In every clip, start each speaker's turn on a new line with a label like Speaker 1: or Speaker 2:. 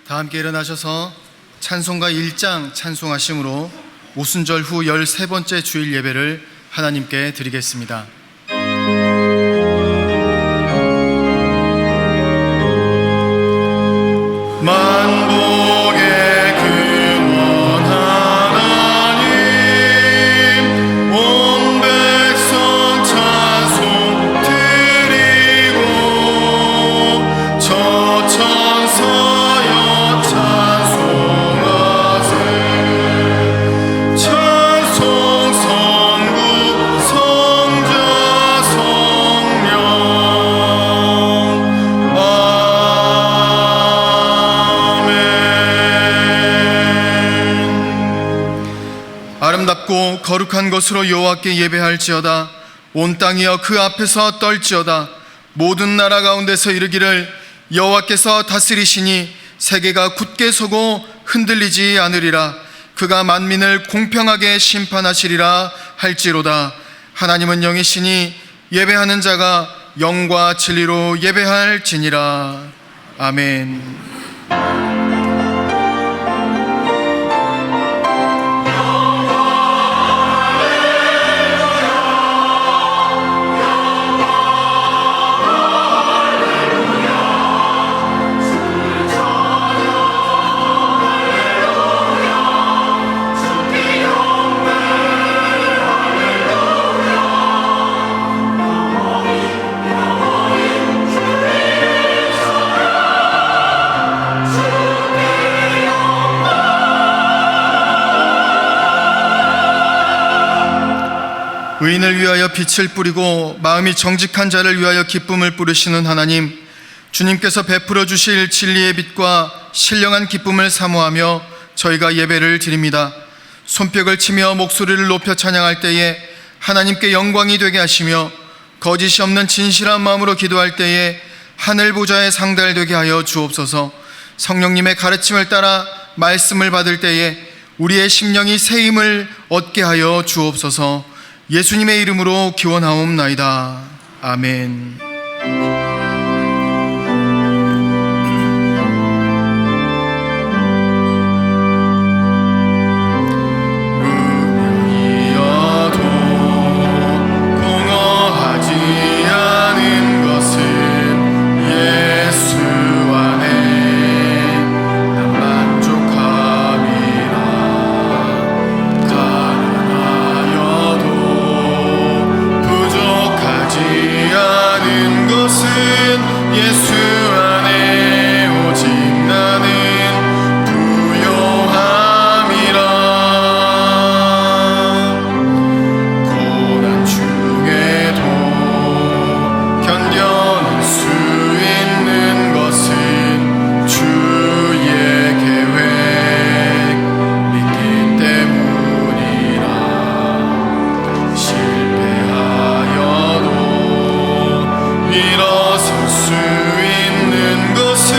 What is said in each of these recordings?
Speaker 1: 다 함께 일어나셔서 찬송가 1장 찬송하심으로 오순절 후 13번째 주일 예배를 하나님께 드리겠습니다. 만복의 근원 하나님, 온 백성 찬송 드리고 저 천사여 찬송하세. 찬송 성부 성자 성령 아름답고 거룩한 것으로 여호와께 예배할지어다. 온 땅이여 그 앞에서 떨지어다. 모든 나라 가운데서 이르기를 여호와께서 다스리시니 세계가 굳게 서고 흔들리지 않으리라. 그가 만민을 공평하게 심판하시리라 할지로다. 하나님은 영이시니 예배하는 자가 영과 진리로 예배할지니라. 아멘. 의인을 위하여 빛을 뿌리고 마음이 정직한 자를 위하여 기쁨을 뿌리시는 하나님, 주님께서 베풀어 주실 진리의 빛과 신령한 기쁨을 사모하며 저희가 예배를 드립니다. 손뼉을 치며 목소리를 높여 찬양할 때에 하나님께 영광이 되게 하시며 거짓이 없는 진실한 마음으로 기도할 때에 하늘 보좌에 상달되게 하여 주옵소서. 성령님의 가르침을 따라 말씀을 받을 때에 우리의 심령이 새 힘을 얻게 하여 주옵소서. 예수님의 이름으로 기원하옵나이다. 아멘. 은연이어도 공허하지 않은 것은 예수 안에 난 만족함이라. 가난하여도 부족하지 않은 것은 예수 안에 오직 나는 부요함이라. 고난 중에도 견뎌낼 수 있는 것은 주의 계획 믿기 때문이라. 실패하여도 일어설 수 있는 것은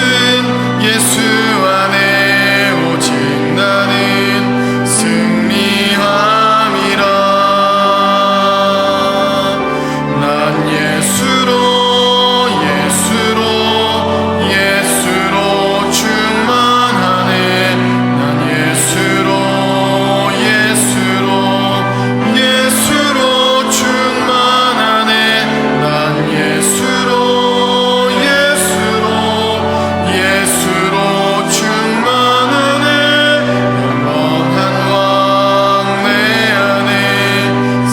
Speaker 1: 예수 안에 오직 나는 승리함이라. 난 예수로 충만하네. 난 예수로 충만하네. 난 예수로 충만하네. 영원한 왕 내 안에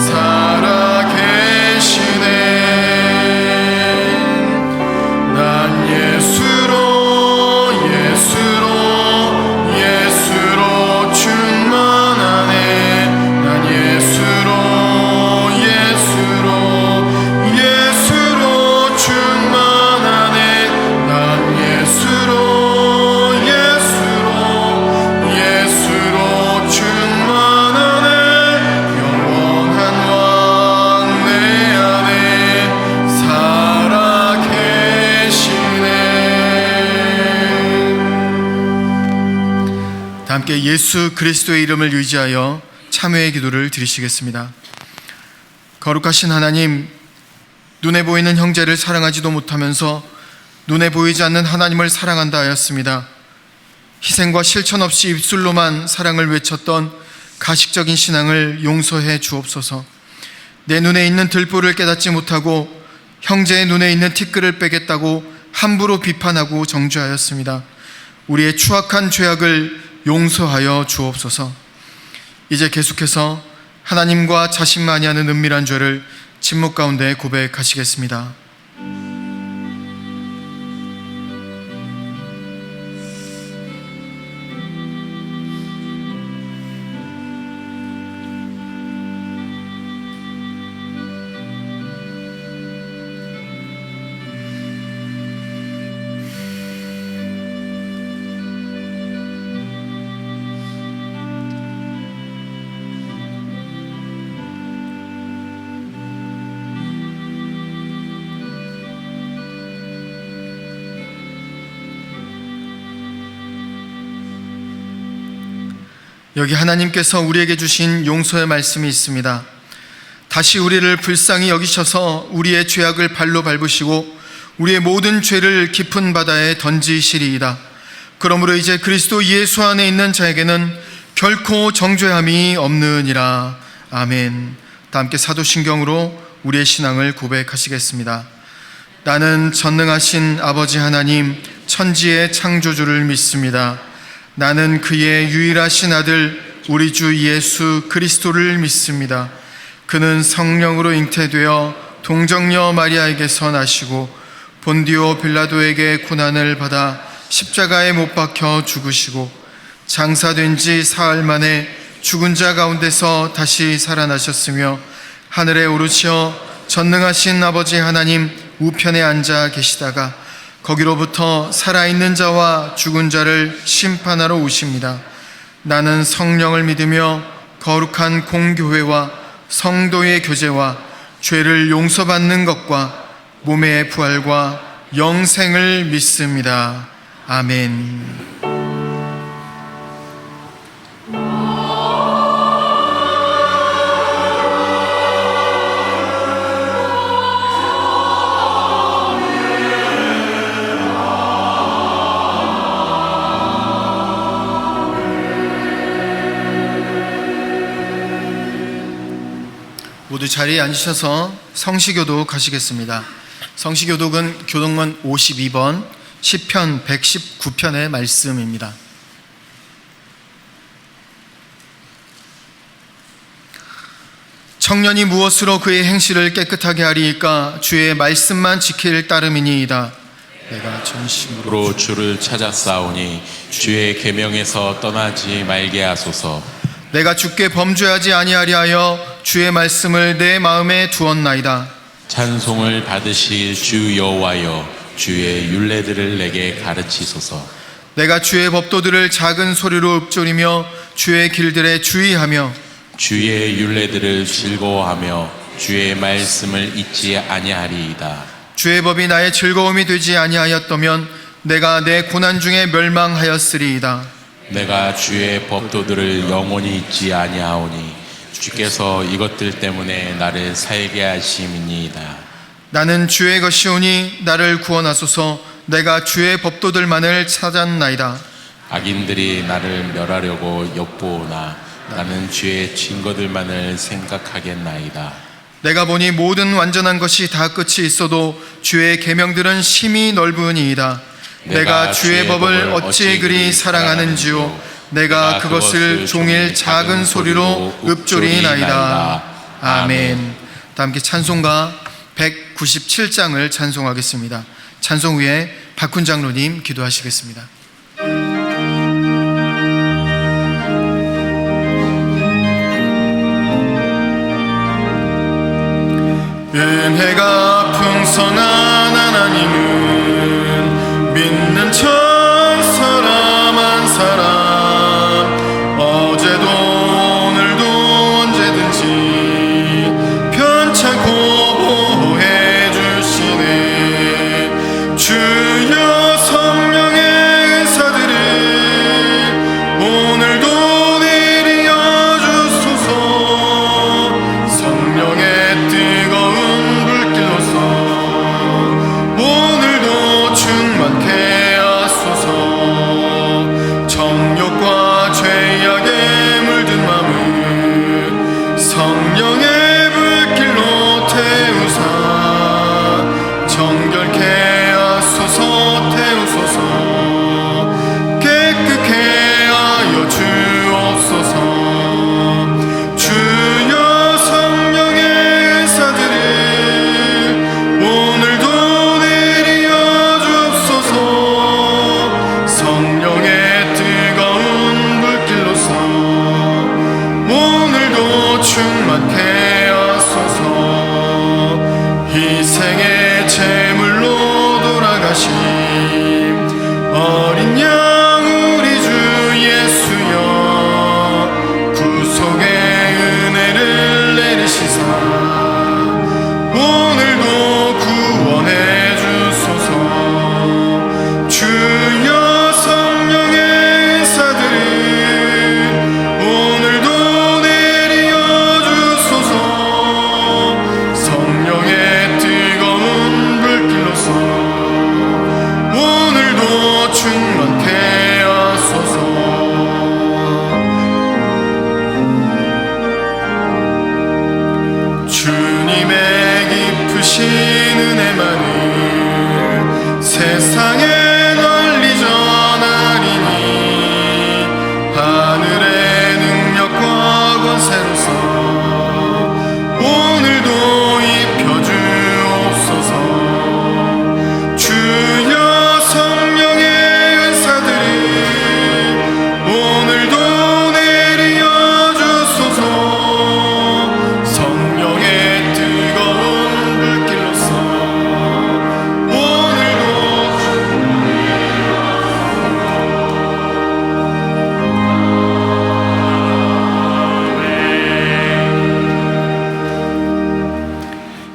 Speaker 1: 살아계시네. 난 예수로 충만하네. 난 예수로 충만하네. 난 예수로 충만하네. 영원한 왕 내 안에 살아계시네. 다 함께 예수 그리스도의 이름을 의지하여 참회의 기도를 드리시겠습니다. 거룩하신 하나님, 눈에 보이는 형제를 사랑하지도 못하면서 눈에 보이지 않는 하나님을 사랑한다 하였습니다. 희생과 실천 없이 입술로만 사랑을 외쳤던 가식적인 신앙을 용서해 주옵소서. 내 눈에 있는 들보를 깨닫지 못하고 형제의 눈에 있는 티끌을 빼겠다고 함부로 비판하고 정죄하였습니다. 우리의 추악한 죄악을 용서하여 주옵소서. 이제 계속해서 하나님과 자신만이 하는 은밀한 죄를 침묵 가운데 고백하시겠습니다. 여기 하나님께서 우리에게 주신 용서의 말씀이 있습니다. 다시 우리를 불쌍히 여기셔서 우리의 죄악을 발로 밟으시고 우리의 모든 죄를 깊은 바다에 던지시리이다. 그러므로 이제 그리스도 예수 안에 있는 자에게는 결코 정죄함이 없느니라. 아멘. 다 함께 사도신경으로 우리의 신앙을 고백하시겠습니다. 나는 전능하신 아버지 하나님 천지의 창조주를 믿습니다. 나는 그의 유일하신 아들 우리 주 예수 그리스도를 믿습니다. 그는 성령으로 잉태되어 동정녀 마리아에게서 나시고 본디오 빌라도에게 고난을 받아 십자가에 못 박혀 죽으시고 장사된 지 사흘 만에 죽은 자 가운데서 다시 살아나셨으며 하늘에 오르시어 전능하신 아버지 하나님 우편에 앉아 계시다가 거기로부터 살아있는 자와 죽은 자를 심판하러 오십니다. 나는 성령을 믿으며 거룩한 공교회와 성도의 교제와 죄를 용서받는 것과 몸의 부활과 영생을 믿습니다. 아멘. 모두 자리에 앉으셔서 성시교도 가시겠습니다. 성시교독은 교독문 52번 시편 119편의 말씀입니다. 청년이 무엇으로 그의 행실을 깨끗하게 하리이까? 주의 말씀만 지킬 따름이니이다. 내가 전심으로
Speaker 2: 주를 찾았사오니 주의 계명에서 떠나지 말게 하소서.
Speaker 1: 내가 주께 범죄하지 아니하리하여 주의 말씀을 내 마음에 두었나이다.
Speaker 2: 찬송을 받으실 주 여호와여, 주의 율례들을 내게 가르치소서.
Speaker 1: 내가 주의 법도들을 작은 소리로 읊조리며 주의 길들에 주의하며
Speaker 2: 주의 율례들을 즐거워하며 주의 말씀을 잊지 아니하리이다.
Speaker 1: 주의 법이 나의 즐거움이 되지 아니하였다면 내가 내 고난 중에 멸망하였으리이다.
Speaker 2: 내가 주의 법도들을 영원히 잊지 아니하오니 주께서 이것들 때문에 나를 살게 하심이니이다.
Speaker 1: 나는 주의 것이오니 나를 구원하소서. 내가 주의 법도들만을 찾았나이다.
Speaker 2: 악인들이 나를 멸하려고 엿보오나 나는 주의 증거들만을 생각하겠나이다.
Speaker 1: 내가 보니 모든 완전한 것이 다 끝이 있어도 주의 계명들은 심히 넓으니이다. 내가 주의 법을 어찌 그리 사랑하는지요. 내가 그것을 종일 작은 소리로 읊조리나이다. 아멘. 다 함께 찬송가 197장을 찬송하겠습니다. 찬송 후에 박훈 장로님 기도하시겠습니다. 은혜가 풍성한 하나님은 믿는 천 사람 한 사람 어제도 오늘도 언제든지 편찮고 보호해 주시네. 주여 성령의 은사들을 오늘도 내려 주소서. 성령의 뜨거운 불길로서 오늘도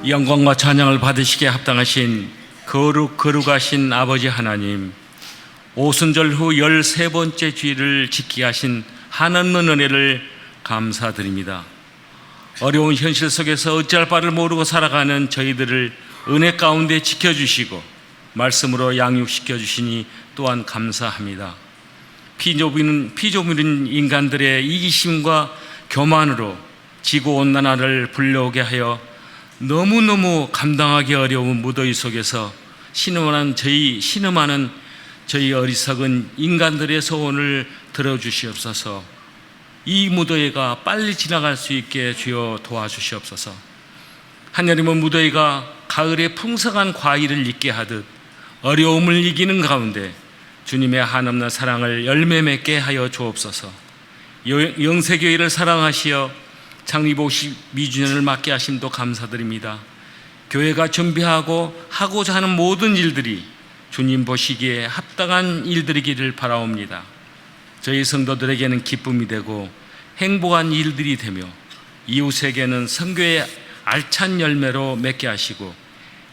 Speaker 3: 영광과 찬양을 받으시기에 합당하신 거룩하신 아버지 하나님, 오순절 후 13번째 주일을 지키게 하신 한없는 은혜를 감사드립니다. 어려운 현실 속에서 어찌할 바를 모르고 살아가는 저희들을 은혜 가운데 지켜주시고 말씀으로 양육시켜 주시니 또한 감사합니다. 피조물인 인간들의 이기심과 교만으로 지구온난화를 불러오게 하여 너무너무 감당하기 어려운 무더위 속에서 신음하는 저희 어리석은 인간들의 소원을 들어주시옵소서. 이 무더위가 빨리 지나갈 수 있게 주여 도와주시옵소서. 하나님은 무더위가 가을에 풍성한 과일을 익게 하듯 어려움을 이기는 가운데 주님의 한없는 사랑을 열매 맺게 하여 주옵소서. 영세교회를 사랑하시어 창립 52주년을 맞게 하심도 감사드립니다. 교회가 준비하고 하고자 하는 모든 일들이 주님 보시기에 합당한 일들이기를 바라옵니다. 저희 성도들에게는 기쁨이 되고 행복한 일들이 되며 이웃에게는 선교의 알찬 열매로 맺게 하시고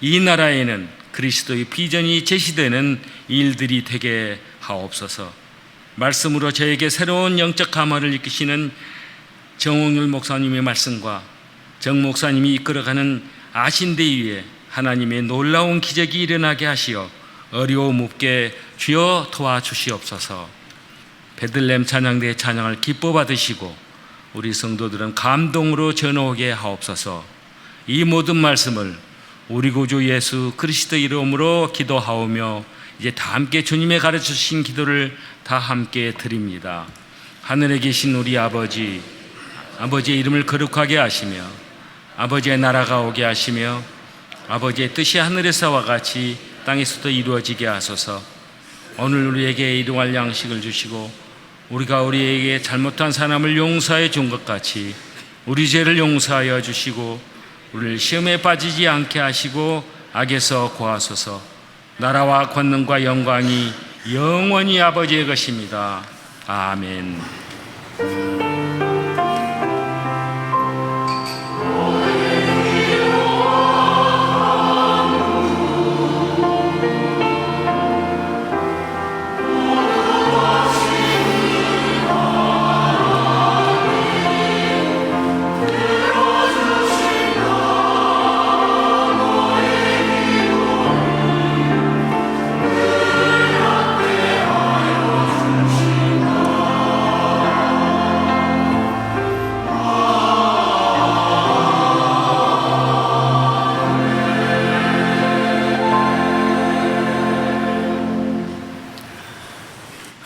Speaker 3: 이 나라에는 그리스도의 비전이 제시되는 일들이 되게 하옵소서. 말씀으로 저에게 새로운 영적 감화를 이끄시는 정홍률 목사님의 말씀과 정 목사님이 이끌어가는 아신대 위에 하나님의 놀라운 기적이 일어나게 하시어 어려움 없게 주여 도와주시옵소서. 베들레헴 찬양대의 찬양을 기뻐 받으시고 우리 성도들은 감동으로 전하게 하옵소서. 이 모든 말씀을 우리 구주 예수 그리스도 이름으로 기도하오며 이제 다 함께 주님의 가르쳐주신 기도를 다 함께 드립니다. 하늘에 계신 우리 아버지의 이름을 거룩하게 하시며 아버지의 나라가 오게 하시며 아버지의 뜻이 하늘에서와 같이 땅에서도 이루어지게 하소서. 오늘 우리에게 일용할 양식을 주시고 우리가 우리에게 잘못한 사람을 용서해 준 것 같이 우리 죄를 용서하여 주시고 우리를 시험에 빠지지 않게 하시고 악에서 구하소서. 나라와 권능과 영광이 영원히 아버지의 것입니다. 아멘.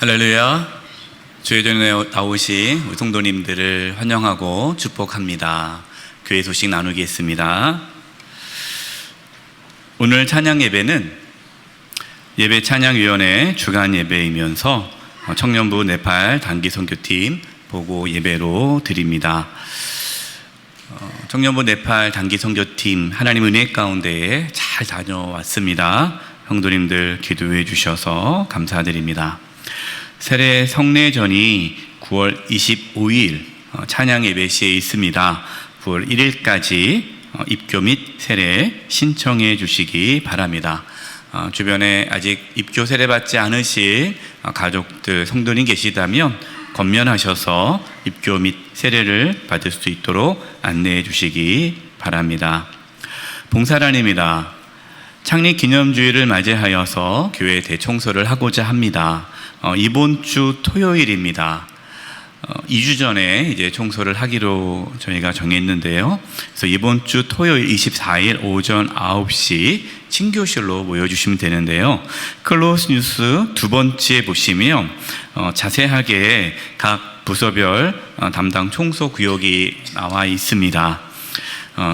Speaker 4: 할렐루야. 주의 전에 나오신 우리 성도님들을 환영하고 축복합니다. 교회 소식 나누겠습니다. 오늘 찬양 예배는 예배 찬양위원회 주간 예배이면서 청년부 네팔 단기 선교팀 보고 예배로 드립니다. 청년부 네팔 단기 선교팀 하나님 은혜 가운데 잘 다녀왔습니다. 형도님들 기도해 주셔서 감사드립니다. 세례 성례전이 9월 25일 찬양 예배 시에 있습니다. 9월 1일까지 입교 및 세례 신청해 주시기 바랍니다. 주변에 아직 입교 세례 받지 않으신 가족들, 성도님 계시다면 권면하셔서 입교 및 세례를 받을 수 있도록 안내해 주시기 바랍니다. 봉사란입니다. 창립 기념주일을 맞이하여서 교회 대청소를 하고자 합니다. 이번 주 토요일입니다. 2주 전에 이제 청소를 하기로 저희가 정했는데요. 그래서 이번 주 토요일 24일 오전 9시 친교실로 모여주시면 되는데요. 클로스 뉴스 두 번째 보시면 자세하게 각 부서별 담당 청소 구역이 나와 있습니다.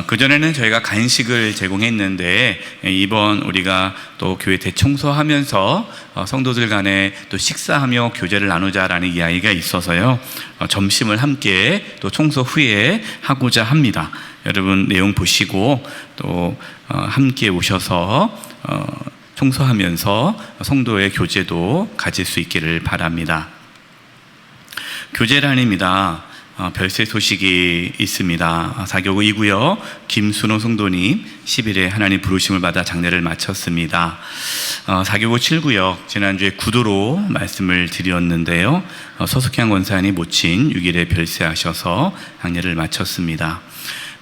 Speaker 4: 그전에는 저희가 간식을 제공했는데 이번 우리가 또 교회 대청소하면서 성도들 간에 또 식사하며 교제를 나누자라는 이야기가 있어서요. 점심을 함께 또 청소 후에 하고자 합니다. 여러분 내용 보시고 또 함께 오셔서 청소하면서 성도의 교제도 가질 수 있기를 바랍니다. 교제란입니다. 별세 소식이 있습니다. 사교구 2구역 김순호 성도님 10일에 하나님 부르심을 받아 장례를 마쳤습니다. 사교구 7구역 지난주에 구도로 말씀을 드렸는데요. 서숙향 권사님 모친 6일에 별세하셔서 장례를 마쳤습니다.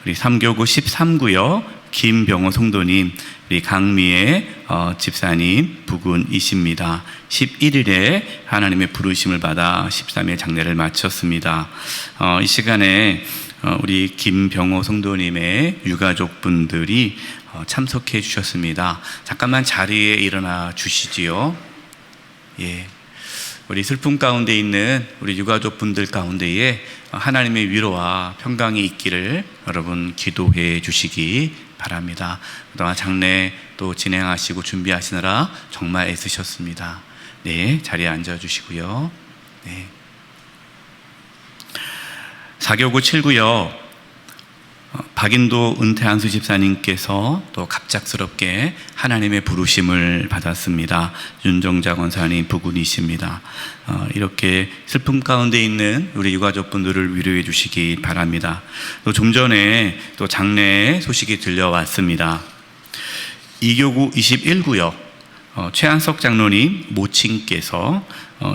Speaker 4: 우리 3교구 13구역 김병호 성도님, 우리 강미애 집사님 부군이십니다. 11일에 하나님의 부르심을 받아 13일 장례를 마쳤습니다. 이 시간에 우리 김병호 성도님의 유가족분들이 참석해 주셨습니다. 잠깐만 자리에 일어나 주시지요. 예. 우리 슬픔 가운데 있는 우리 유가족분들 가운데에 하나님의 위로와 평강이 있기를 여러분 기도해 주시기 바랍니다. 그동안 장례 또 진행하시고 준비하시느라 정말 애쓰셨습니다. 네, 자리에 앉아 주시고요. 네. 사교구 7구역 박인도 은퇴한수 집사님께서 또 갑작스럽게 하나님의 부르심을 받았습니다. 윤정자 권사님 부군이십니다. 이렇게 슬픔 가운데 있는 우리 유가족분들을 위로해 주시기 바랍니다. 또 좀 전에 또 장례 소식이 들려왔습니다. 이교구 21구역 최한석 장로님 모친께서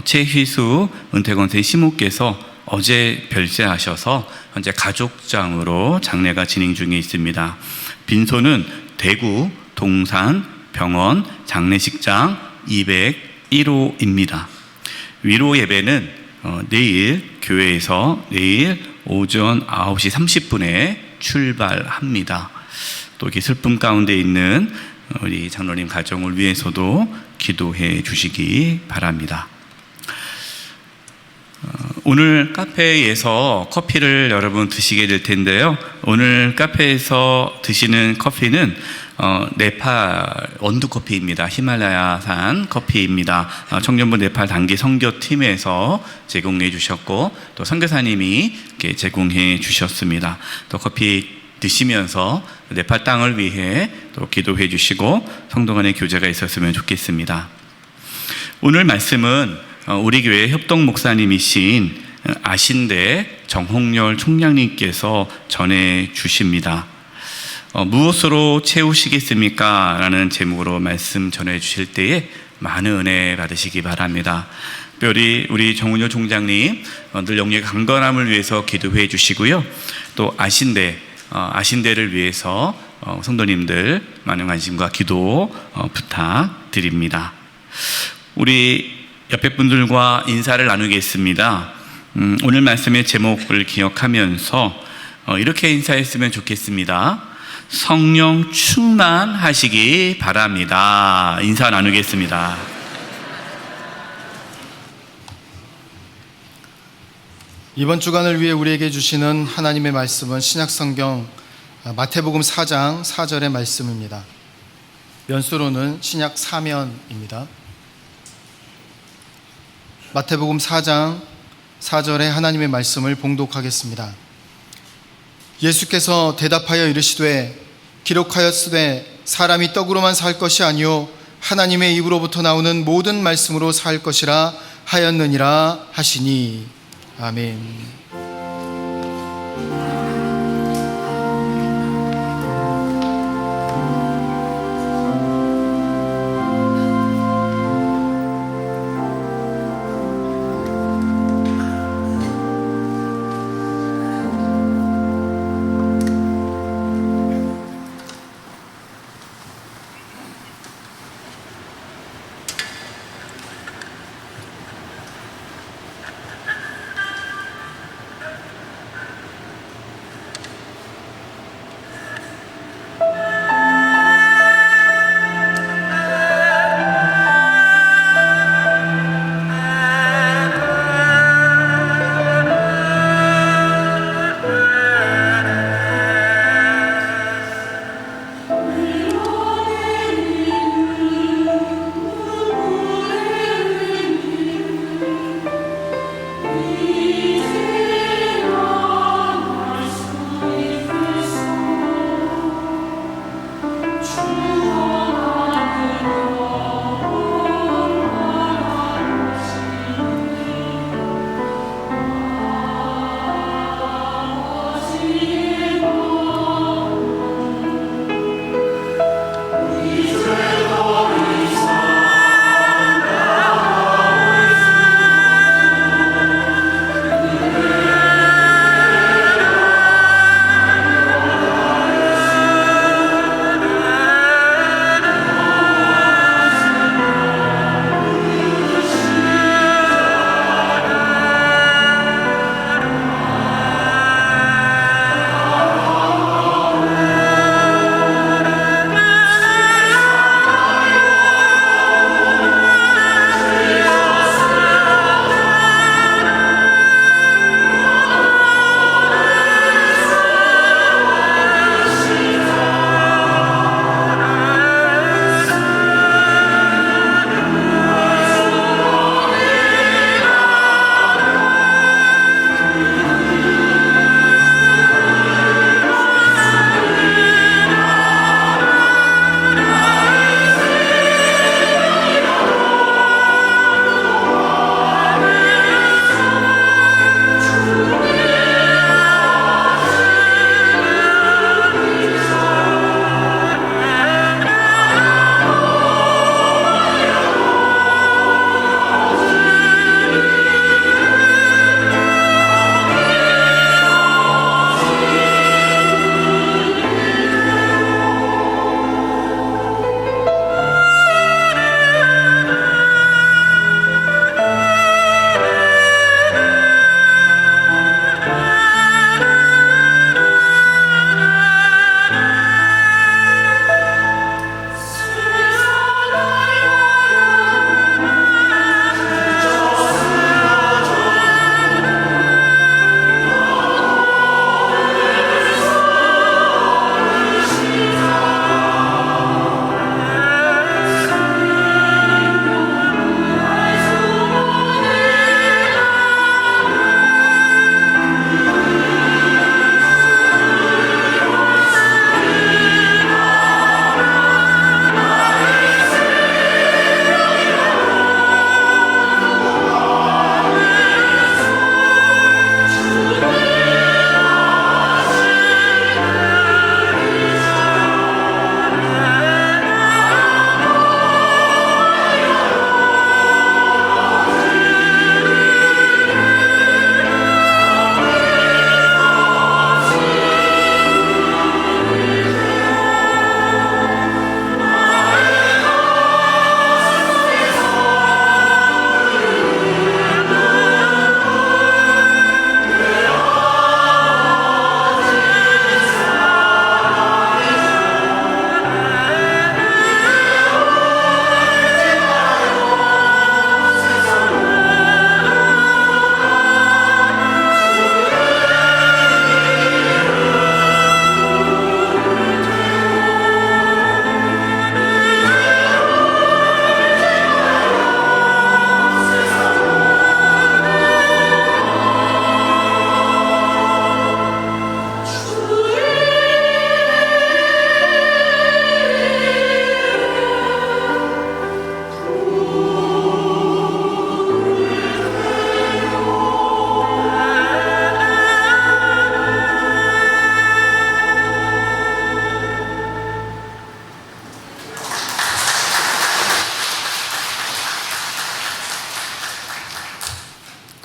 Speaker 4: 최휘수 은퇴권생 시모께서 어제 별세하셔서 현재 가족장으로 장례가 진행 중에 있습니다. 빈소는 대구 동산 병원 장례식장 201호입니다. 위로 예배는 내일 교회에서 내일 오전 9시 30분에 출발합니다. 또 이렇게 슬픔 가운데 있는 우리 장로님 가정을 위해서도 기도해 주시기 바랍니다. 오늘 카페에서 커피를 여러분 드시게 될 텐데요. 오늘 카페에서 드시는 커피는 네팔 원두커피입니다. 히말라야산 커피입니다. 청년부 네팔 단기 선교팀에서 제공해 주셨고 또 선교사님이 이렇게 제공해 주셨습니다. 또 커피 드시면서 네팔 땅을 위해 또 기도해 주시고 성도 간의 교제가 있었으면 좋겠습니다. 오늘 말씀은 우리 교회 협동 목사님이신 아신대 정홍열 총장님께서 전해 주십니다. 무엇으로 채우시겠습니까? 라는 제목으로 말씀 전해 주실 때에 많은 은혜 받으시기 바랍니다. 특별히 우리 정홍열 총장님 늘 영역의 강건함을 위해서 기도해 주시고요. 또 아신대를 위해서 성도님들 많은 관심과 기도 부탁드립니다. 우리 옆에 분들과 인사를 나누겠습니다. 오늘 말씀의 제목을 기억하면서 이렇게 인사했으면 좋겠습니다. 성령 충만하시기 바랍니다. 인사 나누겠습니다.
Speaker 1: 이번 주간을 위해 우리에게 주시는 하나님의 말씀은 신약성경 마태복음 4장 4절의 말씀입니다. 면수로는 신약 사면입니다. 마태복음 4장 4절의 하나님의 말씀을 봉독하겠습니다. 예수께서 대답하여 이르시되 기록하였으되 사람이 떡으로만 살 것이 아니요 하나님의 입으로부터 나오는 모든 말씀으로 살 것이라 하였느니라 하시니. 아멘.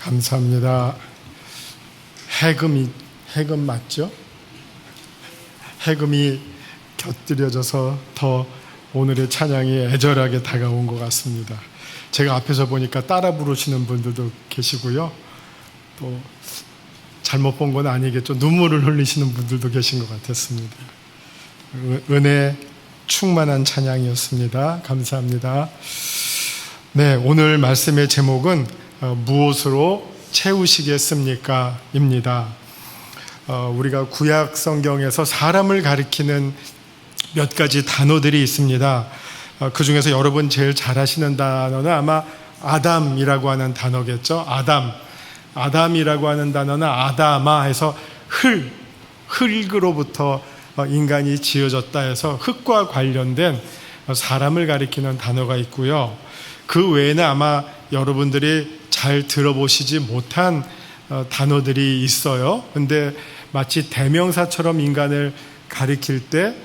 Speaker 5: 감사합니다. 해금 맞죠? 해금이 곁들여져서 더 오늘의 찬양이 애절하게 다가온 것 같습니다. 제가 앞에서 보니까 따라 부르시는 분들도 계시고요. 또 잘못 본 건 아니겠죠. 눈물을 흘리시는 분들도 계신 것 같았습니다. 은혜 충만한 찬양이었습니다. 감사합니다. 네, 오늘 말씀의 제목은 무엇으로 채우시겠습니까? 입니다. 우리가 구약 성경에서 사람을 가리키는 몇 가지 단어들이 있습니다. 그 중에서 여러분 제일 잘 아시는 단어는 아마 아담이라고 하는 단어겠죠. 아담이라고 하는 단어는 아다마 해서 흙으로부터 인간이 지어졌다 해서 흙과 관련된 사람을 가리키는 단어가 있고요. 그 외에는 아마 여러분들이 잘 들어보시지 못한 단어들이 있어요. 근데 마치 대명사처럼 인간을 가리킬 때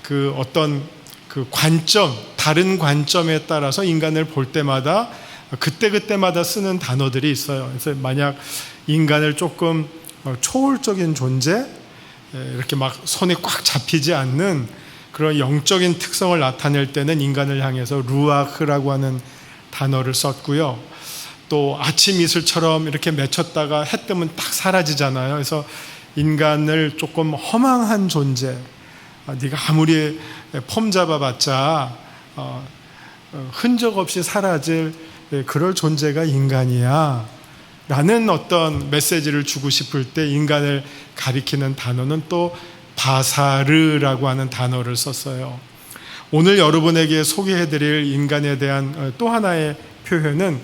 Speaker 5: 그 어떤 그 관점, 다른 관점에 따라서 인간을 볼 때마다 그때마다 쓰는 단어들이 있어요. 그래서 만약 인간을 조금 초월적인 존재, 이렇게 막 손에 꽉 잡히지 않는 그런 영적인 특성을 나타낼 때는 인간을 향해서 루아흐라고 하는 단어를 썼고요. 또 아침 이슬처럼 이렇게 맺혔다가 해 뜨면 딱 사라지잖아요. 그래서 인간을 조금 허망한 존재, 네가 아무리 폼 잡아봤자 흔적 없이 사라질 그럴 존재가 인간이야 라는 어떤 메시지를 주고 싶을 때 인간을 가리키는 단어는 또 바사르라고 하는 단어를 썼어요. 오늘 여러분에게 소개해드릴 인간에 대한 또 하나의 표현은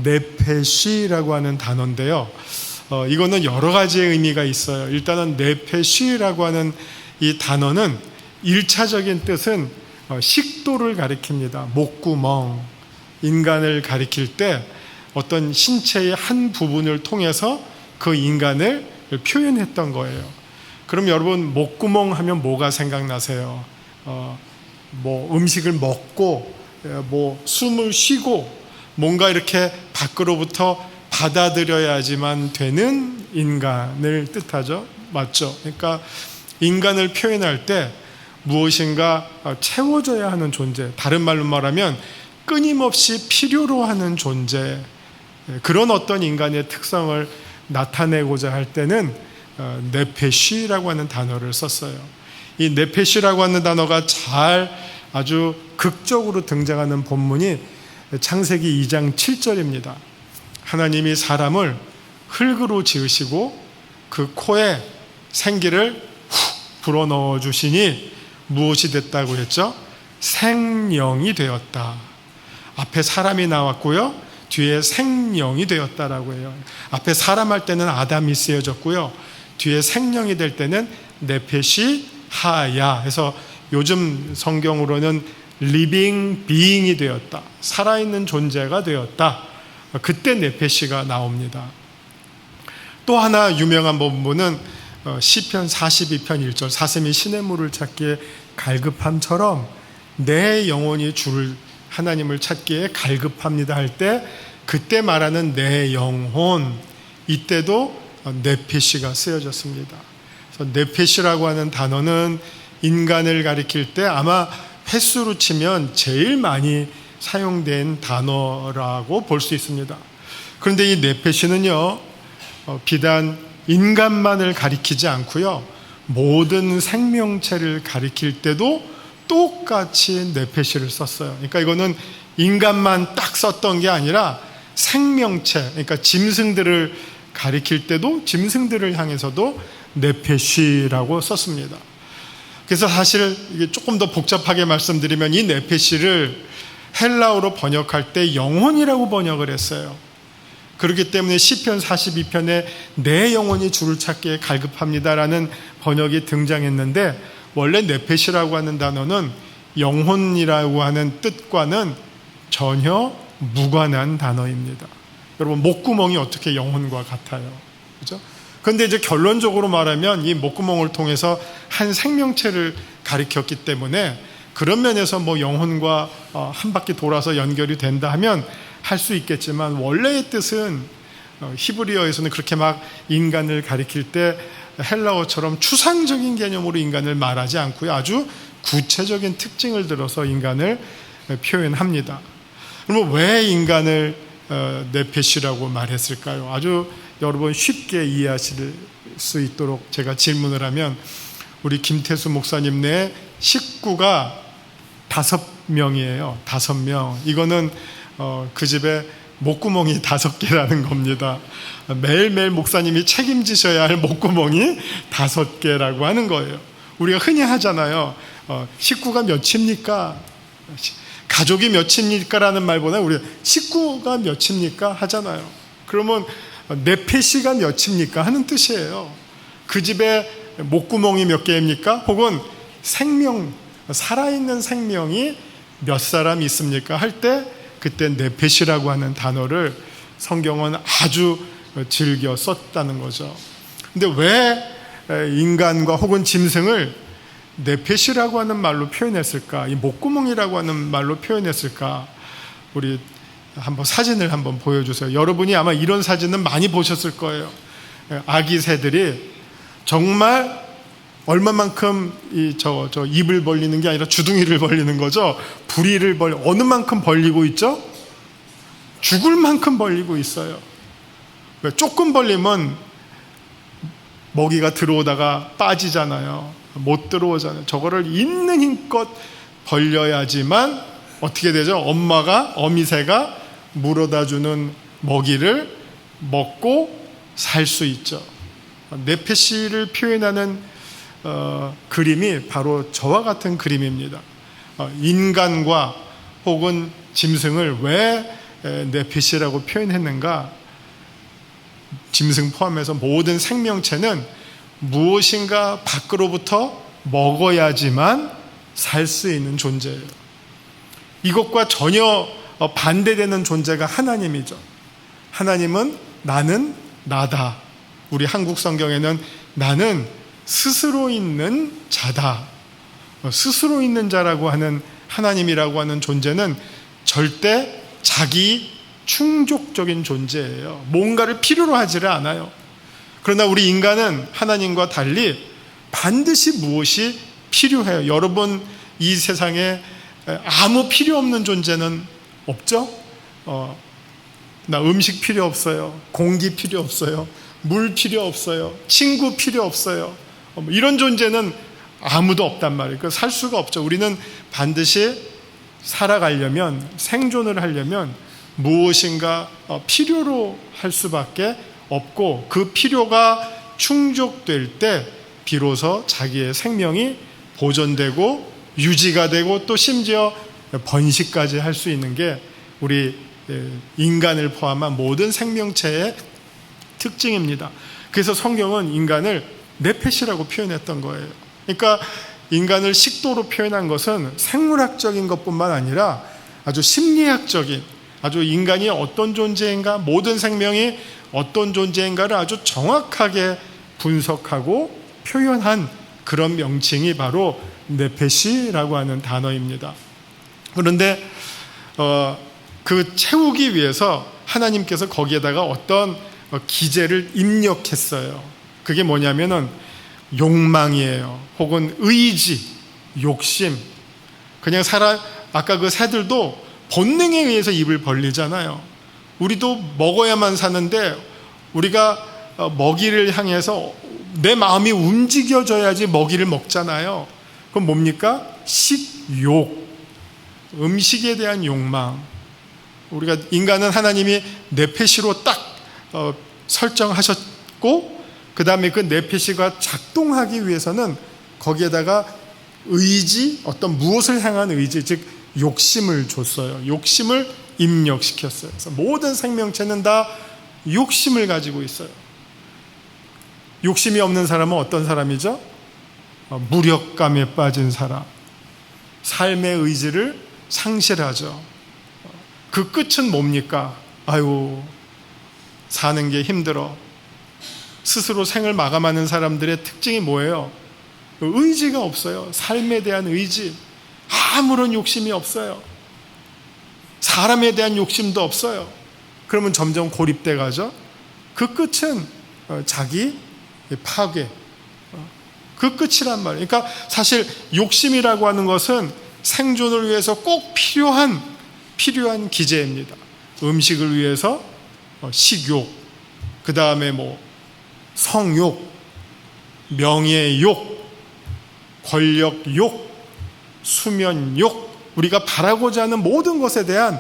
Speaker 5: 네페시라고 하는 단어인데요. 이거는 여러 가지의 의미가 있어요. 일단은 네페시라고 하는 이 단어는 1차적인 뜻은 식도를 가리킵니다. 목구멍, 인간을 가리킬 때 어떤 신체의 한 부분을 통해서 그 인간을 표현했던 거예요. 그럼 여러분 목구멍 하면 뭐가 생각나세요? 뭐 음식을 먹고 뭐 숨을 쉬고 뭔가 이렇게 밖으로부터 받아들여야지만 되는 인간을 뜻하죠. 맞죠? 그러니까 인간을 표현할 때 무엇인가 채워져야 하는 존재, 다른 말로 말하면 끊임없이 필요로 하는 존재, 그런 어떤 인간의 특성을 나타내고자 할 때는 네페시라고 하는 단어를 썼어요. 이 네페시라고 하는 단어가 아주 극적으로 등장하는 본문이 창세기 2장 7절입니다. 하나님이 사람을 흙으로 지으시고 그 코에 생기를 훅 불어넣어 주시니 무엇이 됐다고 했죠? 생명이 되었다. 앞에 사람이 나왔고요, 뒤에 생명이 되었다라고 해요. 앞에 사람 할 때는 아담이 쓰여졌고요, 뒤에 생명이 될 때는 네페시 하야 해서 요즘 성경으로는 리빙 비잉이 되었다, 살아있는 존재가 되었다. 그때 네페시가 나옵니다. 또 하나 유명한 본문은 시편 42편 1절, 사슴이 시냇물을 찾기에 갈급함처럼 내 영혼이 주를 하나님을 찾기에 갈급합니다 할 때 그때 말하는 내 영혼, 이때도 네페시가 쓰여졌습니다. 그래서 네페시라고 하는 단어는 인간을 가리킬 때 아마 횟수로 치면 제일 많이 사용된 단어라고 볼 수 있습니다. 그런데 이 네페시는요, 비단 인간만을 가리키지 않고요, 모든 생명체를 가리킬 때도 똑같이 네페시를 썼어요. 그러니까 이거는 인간만 딱 썼던 게 아니라 생명체, 그러니까 짐승들을 가리킬 때도 짐승들을 향해서도 네페시라고 썼습니다. 그래서 사실 이게 조금 더 복잡하게 말씀드리면 이 네페시를 헬라어로 번역할 때 영혼이라고 번역을 했어요. 그렇기 때문에 시편 42편에 내 영혼이 주를 찾기에 갈급합니다라는 번역이 등장했는데, 원래 네페시라고 하는 단어는 영혼이라고 하는 뜻과는 전혀 무관한 단어입니다. 여러분, 목구멍이 어떻게 영혼과 같아요? 그죠? 그런데 이제 결론적으로 말하면 이 목구멍을 통해서 한 생명체를 가리켰기 때문에 그런 면에서 뭐 영혼과 한 바퀴 돌아서 연결이 된다 하면 할 수 있겠지만, 원래의 뜻은 히브리어에서는 그렇게 막 인간을 가리킬 때 헬라어처럼 추상적인 개념으로 인간을 말하지 않고요. 아주 구체적인 특징을 들어서 인간을 표현합니다. 그러면 왜 인간을 네페시라고 말했을까요? 아주 여러분 쉽게 이해하실 수 있도록 제가 질문을 하면, 우리 김태수 목사님 내 식구가 5명이에요. 5명. 이거는 그 집에 목구멍이 5개라는 겁니다. 매일매일 목사님이 책임지셔야 할 목구멍이 5개라고 하는 거예요. 우리가 흔히 하잖아요. 식구가 몇입니까? 가족이 몇입니까? 라는 말보다 우리 식구가 몇입니까? 하잖아요. 그러면 네페시가 몇입니까? 하는 뜻이에요. 그 집에 목구멍이 몇 개입니까? 혹은 생명, 살아있는 생명이 몇 사람 있습니까? 할 때 그때 네페시라고 하는 단어를 성경은 아주 즐겨 썼다는 거죠. 근데 왜 인간과 혹은 짐승을 네페시라고 하는 말로 표현했을까? 이 목구멍이라고 하는 말로 표현했을까? 우리 한번 사진을 한번 보여주세요. 여러분이 아마 이런 사진은 많이 보셨을 거예요. 아기 새들이 정말 얼마만큼 저 입을 벌리는 게 아니라 주둥이를 벌리는 거죠. 부리를 어느 만큼 벌리고 있죠? 죽을 만큼 벌리고 있어요. 왜? 조금 벌리면 먹이가 들어오다가 빠지잖아요. 못 들어오잖아요. 저거를 있는 힘껏 벌려야지만 어떻게 되죠? 어미새가 물어다 주는 먹이를 먹고 살 수 있죠. 네페시를 표현하는 그림이 바로 저와 같은 그림입니다. 인간과 혹은 짐승을 왜 네페시라고 표현했는가? 짐승 포함해서 모든 생명체는 무엇인가 밖으로부터 먹어야지만 살 수 있는 존재예요. 이것과 전혀 반대되는 존재가 하나님이죠. 하나님은 나는 나다. 우리 한국 성경에는 나는 스스로 있는 자다. 스스로 있는 자라고 하는 하나님이라고 하는 존재는 절대 자기 충족적인 존재예요. 뭔가를 필요로 하지를 않아요. 그러나 우리 인간은 하나님과 달리 반드시 무엇이 필요해요. 여러분, 이 세상에 아무 필요 없는 존재는 없죠? 나 음식 필요 없어요. 공기 필요 없어요. 물 필요 없어요. 친구 필요 없어요. 이런 존재는 아무도 없단 말이에요. 살 수가 없죠. 우리는 반드시 살아가려면, 생존을 하려면 무엇인가 필요로 할 수밖에 없고, 그 필요가 충족될 때 비로소 자기의 생명이 보존되고 유지가 되고 또 심지어 번식까지 할 수 있는 게 우리 인간을 포함한 모든 생명체의 특징입니다. 그래서 성경은 인간을 네페시라고 표현했던 거예요. 그러니까 인간을 식도로 표현한 것은 생물학적인 것뿐만 아니라 아주 심리학적인, 아주 인간이 어떤 존재인가, 모든 생명이 어떤 존재인가를 아주 정확하게 분석하고 표현한 그런 명칭이 바로 네페시라고 하는 단어입니다. 그런데 그 채우기 위해서 하나님께서 거기에다가 어떤 기제를 입력했어요. 그게 뭐냐면은 욕망이에요. 혹은 의지, 욕심. 그냥 아까 그 새들도 본능에 의해서 입을 벌리잖아요. 우리도 먹어야만 사는데 우리가 먹이를 향해서 내 마음이 움직여져야지 먹이를 먹잖아요. 그럼 뭡니까? 식욕, 음식에 대한 욕망. 우리가 인간은 하나님이 네페시로 딱 설정하셨고, 그 다음에 그 네페시가 작동하기 위해서는 거기에다가 의지, 어떤 무엇을 향한 의지, 즉 욕심을 줬어요. 욕심을 입력시켰어요. 그래서 모든 생명체는 다 욕심을 가지고 있어요. 욕심이 없는 사람은 어떤 사람이죠? 무력감에 빠진 사람, 삶의 의지를 상실하죠. 그 끝은 뭡니까? 아유, 사는 게 힘들어. 스스로 생을 마감하는 사람들의 특징이 뭐예요? 의지가 없어요. 삶에 대한 의지, 아무런 욕심이 없어요. 사람에 대한 욕심도 없어요. 그러면 점점 고립돼 가죠. 그 끝은 자기 파괴, 그 끝이란 말이에요. 그러니까 사실 욕심이라고 하는 것은 생존을 위해서 꼭 필요한 기제입니다. 음식을 위해서 식욕, 그 다음에 성욕, 명예욕, 권력욕, 수면욕, 우리가 바라고자 하는 모든 것에 대한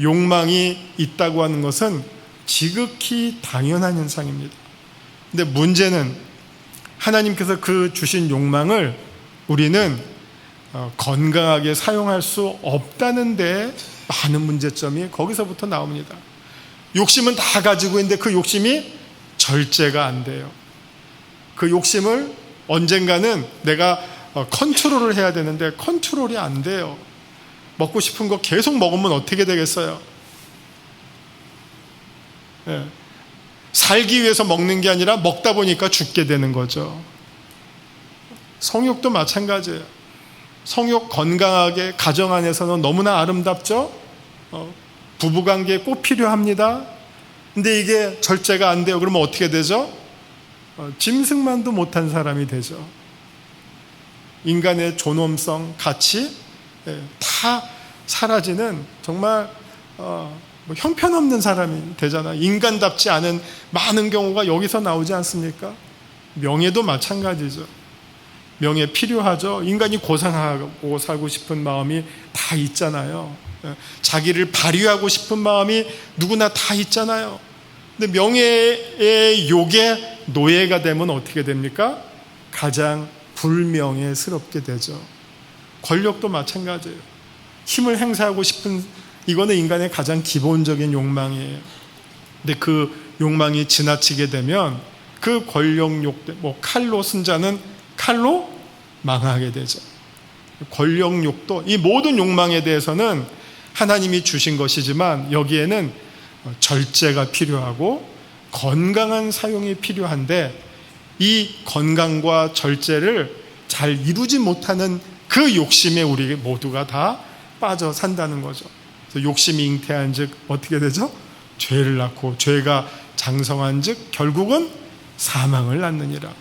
Speaker 5: 욕망이 있다고 하는 것은 지극히 당연한 현상입니다. 근데 문제는 하나님께서 그 주신 욕망을 우리는 건강하게 사용할 수 없다는 데 많은 문제점이 거기서부터 나옵니다. 욕심은 다 가지고 있는데 그 욕심이 절제가 안 돼요. 그 욕심을 언젠가는 내가 컨트롤을 해야 되는데 컨트롤이 안 돼요. 먹고 싶은 거 계속 먹으면 어떻게 되겠어요? 예. 살기 위해서 먹는 게 아니라 먹다 보니까 죽게 되는 거죠. 성욕도 마찬가지예요. 성욕 건강하게 가정 안에서는 너무나 아름답죠. 부부관계에 꼭 필요합니다. 근데 이게 절제가 안 돼요. 그러면 어떻게 되죠? 짐승만도 못한 사람이 되죠. 인간의 존엄성, 가치 다 사라지는 정말 형편없는 사람이 되잖아요. 인간답지 않은 많은 경우가 여기서 나오지 않습니까? 명예도 마찬가지죠. 명예 필요하죠. 인간이 고상하고 살고 싶은 마음이 다 있잖아요. 자기를 발휘하고 싶은 마음이 누구나 다 있잖아요. 근데 명예의 욕에 노예가 되면 어떻게 됩니까? 가장 불명예스럽게 되죠. 권력도 마찬가지예요. 힘을 행사하고 싶은, 이거는 인간의 가장 기본적인 욕망이에요. 근데 그 욕망이 지나치게 되면 그 권력욕, 칼로 승자는 칼로 망하게 되죠. 권력욕도, 이 모든 욕망에 대해서는 하나님이 주신 것이지만 여기에는 절제가 필요하고 건강한 사용이 필요한데, 이 건강과 절제를 잘 이루지 못하는 그 욕심에 우리 모두가 다 빠져 산다는 거죠. 그래서 욕심이 잉태한 즉 어떻게 되죠? 죄를 낳고 죄가 장성한 즉 결국은 사망을 낳느니라.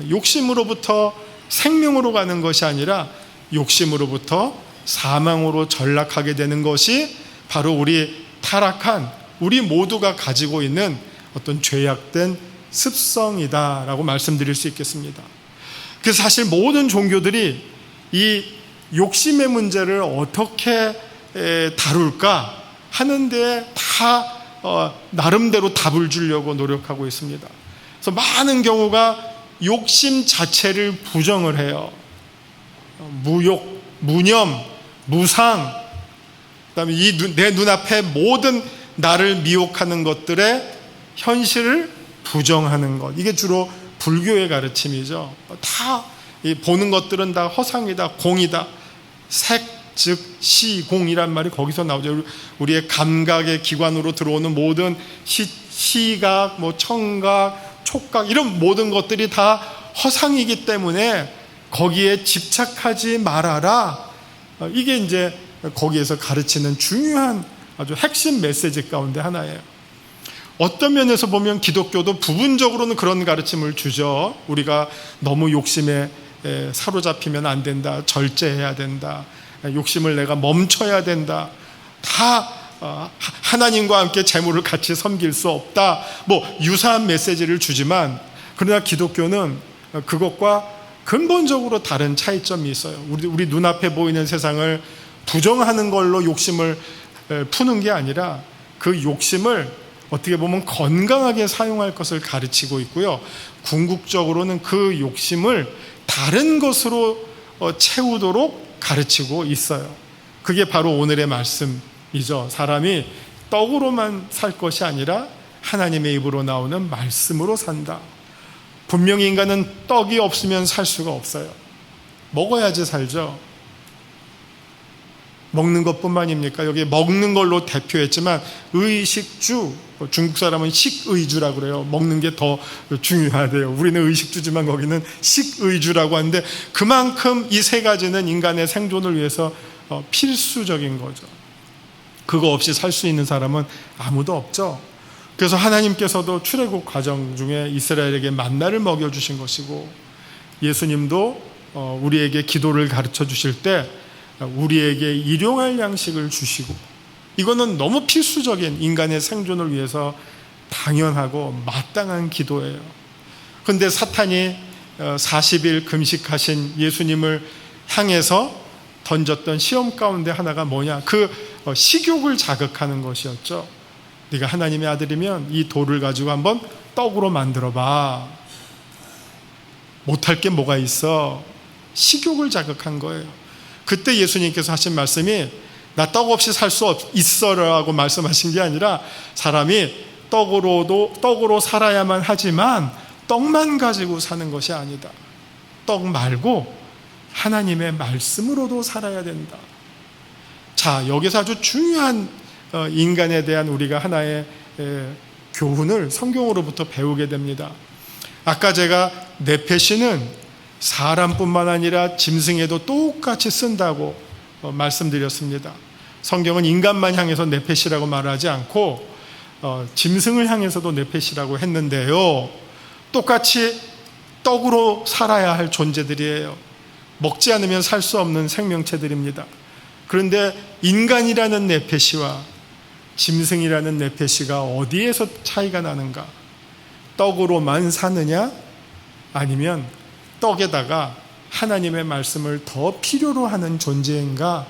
Speaker 5: 욕심으로부터 생명으로 가는 것이 아니라 욕심으로부터 사망으로 전락하게 되는 것이 바로 우리 타락한, 우리 모두가 가지고 있는 어떤 죄악된 습성이다라고 말씀드릴 수 있겠습니다. 그래서 사실 모든 종교들이 이 욕심의 문제를 어떻게 다룰까 하는데 다 나름대로 답을 주려고 노력하고 있습니다. 그래서 많은 경우가 욕심 자체를 부정을 해요. 무욕, 무념, 무상, 그다음에 내 눈앞에 모든 나를 미혹하는 것들의 현실을 부정하는 것, 이게 주로 불교의 가르침이죠. 다 보는 것들은 다 허상이다, 공이다. 색, 즉 시공이란 말이 거기서 나오죠. 우리의 감각의 기관으로 들어오는 모든 시각, 청각, 촉각, 이런 모든 것들이 다 허상이기 때문에 거기에 집착하지 말아라. 이게 이제 거기에서 가르치는 중요한 아주 핵심 메시지 가운데 하나예요. 어떤 면에서 보면 기독교도 부분적으로는 그런 가르침을 주죠. 우리가 너무 욕심에 사로잡히면 안 된다, 절제해야 된다, 욕심을 내가 멈춰야 된다, 다 하나님과 함께 재물을 같이 섬길 수 없다, 유사한 메시지를 주지만, 그러나 기독교는 그것과 근본적으로 다른 차이점이 있어요. 우리 눈앞에 보이는 세상을 부정하는 걸로 욕심을 푸는 게 아니라 그 욕심을 어떻게 보면 건강하게 사용할 것을 가르치고 있고요. 궁극적으로는 그 욕심을 다른 것으로 채우도록 가르치고 있어요. 그게 바로 오늘의 말씀이죠. 사람이 떡으로만 살 것이 아니라 하나님의 입으로 나오는 말씀으로 산다. 분명히 인간은 떡이 없으면 살 수가 없어요. 먹어야지 살죠. 먹는 것뿐만입니까? 여기 먹는 걸로 대표했지만 의식주, 중국 사람은 식의주라고 그래요. 먹는 게 더 중요하대요. 우리는 의식주지만 거기는 식의주라고 하는데, 그만큼 이 세 가지는 인간의 생존을 위해서 필수적인 거죠. 그거 없이 살 수 있는 사람은 아무도 없죠. 그래서 하나님께서도 출애굽 과정 중에 이스라엘에게 만나를 먹여주신 것이고, 예수님도 우리에게 기도를 가르쳐 주실 때 우리에게 일용할 양식을 주시고, 이거는 너무 필수적인 인간의 생존을 위해서 당연하고 마땅한 기도예요. 그런데 사탄이 40일 금식하신 예수님을 향해서 던졌던 시험 가운데 하나가 뭐냐? 그 식욕을 자극하는 것이었죠. 네가 하나님의 아들이면 이 돌을 가지고 한번 떡으로 만들어 봐. 못할 게 뭐가 있어? 식욕을 자극한 거예요. 그때 예수님께서 하신 말씀이 나 떡 없이 살 수 있어라고 말씀하신 게 아니라, 사람이 떡으로 살아야만 하지만 떡만 가지고 사는 것이 아니다. 떡 말고 하나님의 말씀으로도 살아야 된다. 자, 여기서 아주 중요한 인간에 대한 우리가 하나의 교훈을 성경으로부터 배우게 됩니다. 아까 제가 네페시는 사람뿐만 아니라 짐승에도 똑같이 쓴다고 말씀드렸습니다. 성경은 인간만 향해서 네페시라고 말하지 않고 짐승을 향해서도 네페시라고 했는데요, 똑같이 떡으로 살아야 할 존재들이에요. 먹지 않으면 살 수 없는 생명체들입니다. 그런데 인간이라는 네페시와 짐승이라는 네페시가 어디에서 차이가 나는가? 떡으로만 사느냐? 아니면 떡에다가 하나님의 말씀을 더 필요로 하는 존재인가?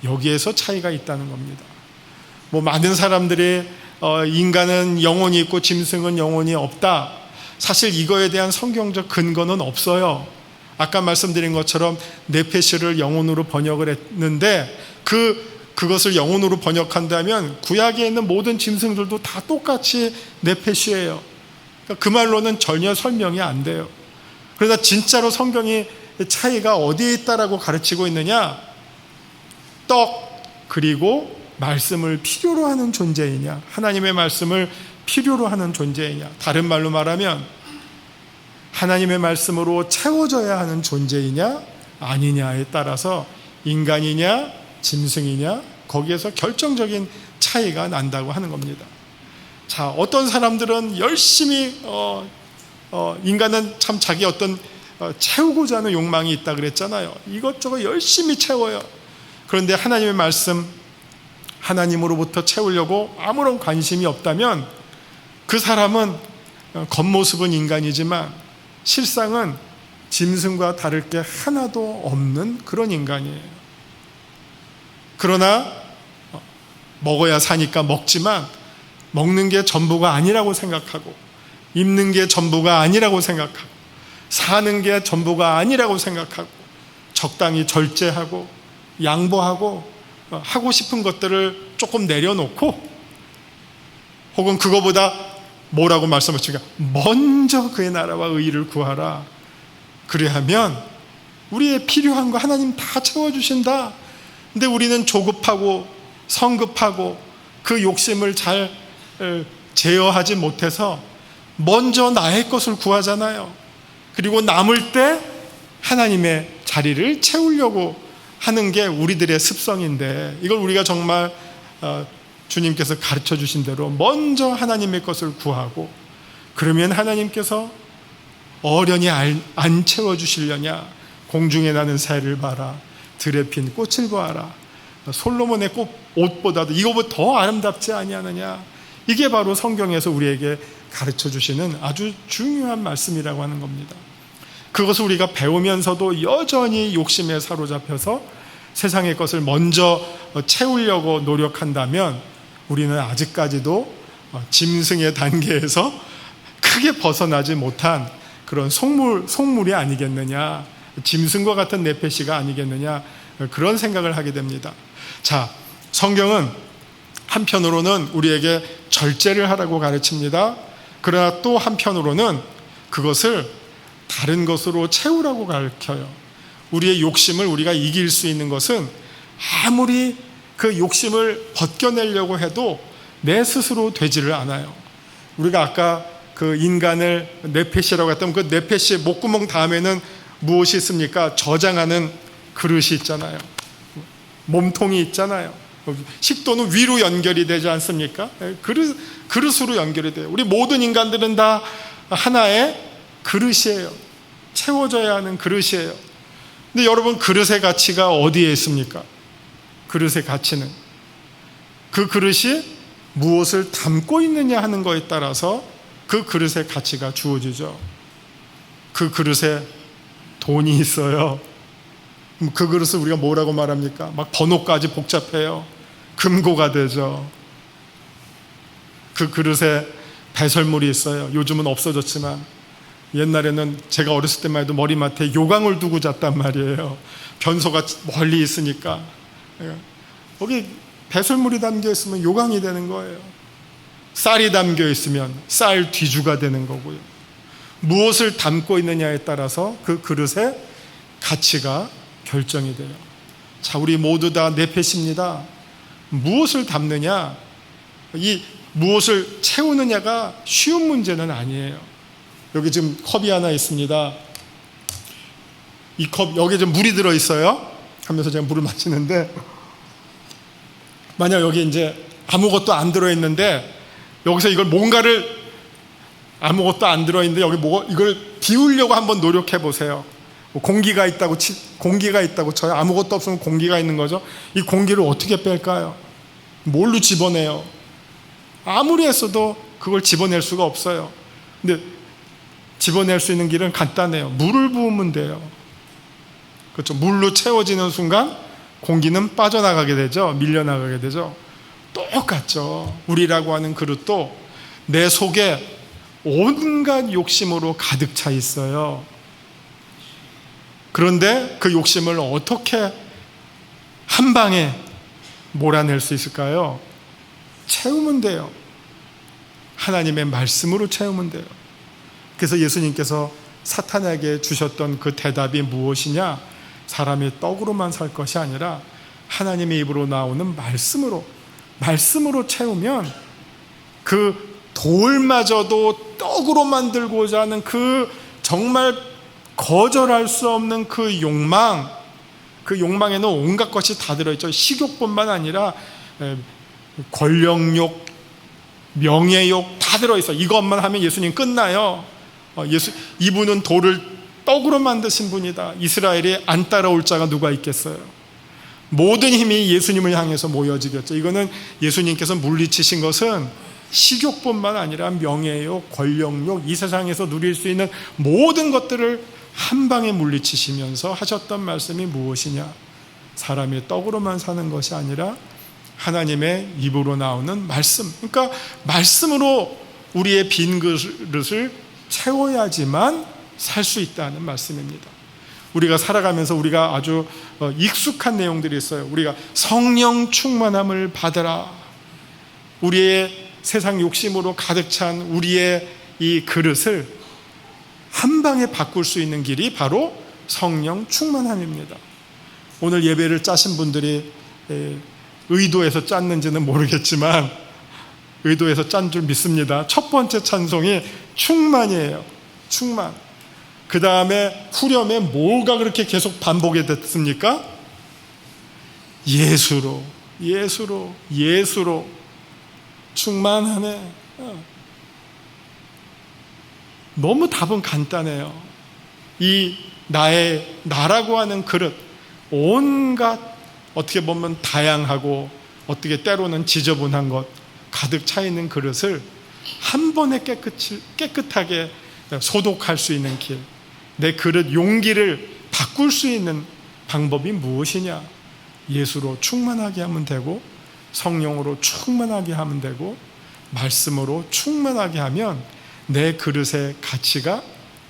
Speaker 5: 여기에서 차이가 있다는 겁니다. 많은 사람들이 인간은 영혼이 있고 짐승은 영혼이 없다. 사실 이거에 대한 성경적 근거는 없어요. 아까 말씀드린 것처럼 네페시를 영혼으로 번역을 했는데 그것을 영혼으로 번역한다면 구약에 있는 모든 짐승들도 다 똑같이 네페시예요. 그 말로는 전혀 설명이 안 돼요. 그러나 진짜로 성경이 차이가 어디에 있다라고 가르치고 있느냐? 떡 그리고 말씀을 필요로 하는 존재이냐, 하나님의 말씀을 필요로 하는 존재이냐, 다른 말로 말하면 하나님의 말씀으로 채워져야 하는 존재이냐 아니냐에 따라서 인간이냐 짐승이냐, 거기에서 결정적인 차이가 난다고 하는 겁니다. 자, 어떤 사람들은 열심히 인간은 참 자기 어떤 채우고자 하는 욕망이 있다 그랬잖아요. 이것저것 열심히 채워요. 그런데 하나님의 말씀, 하나님으로부터 채우려고 아무런 관심이 없다면 그 사람은 겉모습은 인간이지만 실상은 짐승과 다를 게 하나도 없는 그런 인간이에요. 그러나 먹어야 사니까 먹지만 먹는 게 전부가 아니라고 생각하고, 입는 게 전부가 아니라고 생각하고, 사는 게 전부가 아니라고 생각하고, 적당히 절제하고 양보하고 하고 싶은 것들을 조금 내려놓고, 혹은 그거보다 뭐라고 말씀하시니까 먼저 그의 나라와 의의를 구하라. 그래야면 우리의 필요한 거 하나님 다 채워주신다. 근데 우리는 조급하고 성급하고 그 욕심을 잘 제어하지 못해서 먼저 나의 것을 구하잖아요. 그리고 남을 때 하나님의 자리를 채우려고 하는 게 우리들의 습성인데, 이걸 우리가 정말 주님께서 가르쳐 주신 대로 먼저 하나님의 것을 구하고, 그러면 하나님께서 어련히 안 채워주시려냐? 공중에 나는 새를 봐라, 들에 핀 꽃을 보아라, 솔로몬의 옷보다도 이거보다 더 아름답지 아니하느냐? 이게 바로 성경에서 우리에게 가르쳐 주시는 아주 중요한 말씀이라고 하는 겁니다. 그것을 우리가 배우면서도 여전히 욕심에 사로잡혀서 세상의 것을 먼저 채우려고 노력한다면 우리는 아직까지도 짐승의 단계에서 크게 벗어나지 못한 그런 속물이 아니겠느냐, 짐승과 같은 네페시가 아니겠느냐, 그런 생각을 하게 됩니다. 자, 성경은 한편으로는 우리에게 절제를 하라고 가르칩니다. 그러나 또 한편으로는 그것을 다른 것으로 채우라고 가르쳐요. 우리의 욕심을 우리가 이길 수 있는 것은 아무리 그 욕심을 벗겨내려고 해도 내 스스로 되지를 않아요. 우리가 아까 그 인간을 네페시라고 했다면 그 네페시의 목구멍 다음에는 무엇이 있습니까? 저장하는 그릇이 있잖아요. 몸통이 있잖아요. 식도는 위로 연결이 되지 않습니까? 그릇으로 연결이 돼요. 우리 모든 인간들은 다 하나의 그릇이에요. 채워져야 하는 그릇이에요. 근데 여러분, 그릇의 가치가 어디에 있습니까? 그릇의 가치는 그 그릇이 무엇을 담고 있느냐 하는 것에 따라서 그 그릇의 가치가 주어지죠. 그 그릇에 돈이 있어요. 그 그릇을 우리가 뭐라고 말합니까? 막 번호까지 복잡해요. 금고가 되죠. 그 그릇에 배설물이 있어요. 요즘은 없어졌지만 옛날에는 제가 어렸을 때만 해도 머리맡에 요강을 두고 잤단 말이에요. 변소가 멀리 있으니까. 거기 배설물이 담겨 있으면 요강이 되는 거예요. 쌀이 담겨 있으면 쌀 뒤주가 되는 거고요. 무엇을 담고 있느냐에 따라서 그 그릇의 가치가 결정이 돼요. 자, 우리 모두 다 네페시입니다. 무엇을 담느냐, 이 무엇을 채우느냐가 쉬운 문제는 아니에요. 여기 지금 컵이 하나 있습니다. 이 컵, 여기에 좀 물이 들어있어요. 하면서 제가 물을 마시는데, 만약 여기 이제 아무것도 안 들어있는데, 여기서 이걸 뭔가를, 아무것도 안 들어있는데, 여기 이걸 비우려고 한번 노력해 보세요. 공기가 있다고 쳐요. 아무것도 없으면 공기가 있는 거죠. 이 공기를 어떻게 뺄까요? 뭘로 집어내요? 아무리 했어도 그걸 집어낼 수가 없어요. 근데 집어낼 수 있는 길은 간단해요. 물을 부으면 돼요. 그렇죠. 물로 채워지는 순간 공기는 빠져나가게 되죠. 밀려나가게 되죠. 똑같죠. 우리라고 하는 그릇도 내 속에 온갖 욕심으로 가득 차 있어요. 그런데 그 욕심을 어떻게 한 방에 몰아낼 수 있을까요? 채우면 돼요. 하나님의 말씀으로 채우면 돼요. 그래서 예수님께서 사탄에게 주셨던 그 대답이 무엇이냐? 사람이 떡으로만 살 것이 아니라 하나님의 입으로 나오는 말씀으로 채우면 그 돌마저도 떡으로 만들고자 하는 그 정말 거절할 수 없는 그 욕망에는 온갖 것이 다 들어있죠. 식욕뿐만 아니라 권력욕, 명예욕 다 들어있어요. 이것만 하면 예수님 끝나요. 이분은 돌을 떡으로 만드신 분이다. 이스라엘이 안 따라올 자가 누가 있겠어요? 모든 힘이 예수님을 향해서 모여지겠죠. 이거는 예수님께서 물리치신 것은 식욕뿐만 아니라 명예욕, 권력욕, 이 세상에서 누릴 수 있는 모든 것들을 한 방에 물리치시면서 하셨던 말씀이 무엇이냐? 사람이 떡으로만 사는 것이 아니라 하나님의 입으로 나오는 말씀. 그러니까 말씀으로 우리의 빈 그릇을 채워야지만 살 수 있다는 말씀입니다. 우리가 살아가면서 우리가 아주 익숙한 내용들이 있어요. 우리가 성령 충만함을 받으라. 우리의 세상 욕심으로 가득 찬 우리의 이 그릇을 한 방에 바꿀 수 있는 길이 바로 성령 충만함입니다. 오늘 예배를 짜신 분들이 의도해서 짰는지는 모르겠지만 의도해서 짠 줄 믿습니다. 첫 번째 찬송이 충만이에요. 충만. 그 다음에 후렴에 뭐가 그렇게 계속 반복이 됐습니까? 예수로 충만하네. 너무 답은 간단해요. 이 나라고 하는 그릇, 온갖 어떻게 보면 다양하고 어떻게 때로는 지저분한 것 가득 차 있는 그릇을 한 번에 깨끗하게 소독할 수 있는 길, 내 그릇 용기를 바꿀 수 있는 방법이 무엇이냐? 예수로 충만하게 하면 되고, 성령으로 충만하게 하면 되고, 말씀으로 충만하게 하면 내 그릇의 가치가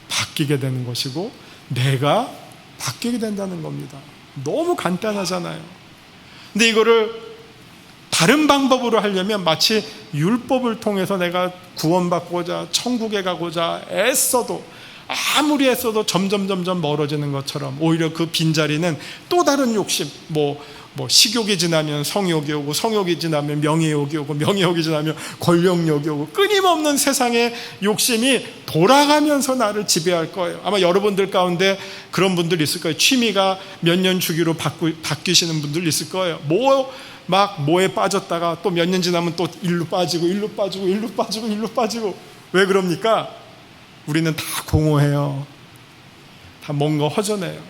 Speaker 5: 바뀌게 되는 것이고 내가 바뀌게 된다는 겁니다. 너무 간단하잖아요. 근데 이거를 다른 방법으로 하려면 마치 율법을 통해서 내가 구원받고자 천국에 가고자 애써도 아무리 애써도 점점 멀어지는 것처럼 오히려 그 빈자리는 또 다른 욕심, 뭐 식욕이 지나면 성욕이 오고, 성욕이 지나면 명예욕이 오고, 명예욕이 지나면 권력욕이 오고, 끊임없는 세상의 욕심이 돌아가면서 나를 지배할 거예요. 아마 여러분들 가운데 그런 분들 있을 거예요. 취미가 몇 년 주기로 바뀌시는 분들 있을 거예요. 막 뭐에 빠졌다가 또 몇 년 지나면 또 일로 빠지고 일로 빠지고 일로 빠지고 일로 빠지고. 왜 그럽니까? 우리는 다 공허해요. 다 뭔가 허전해요.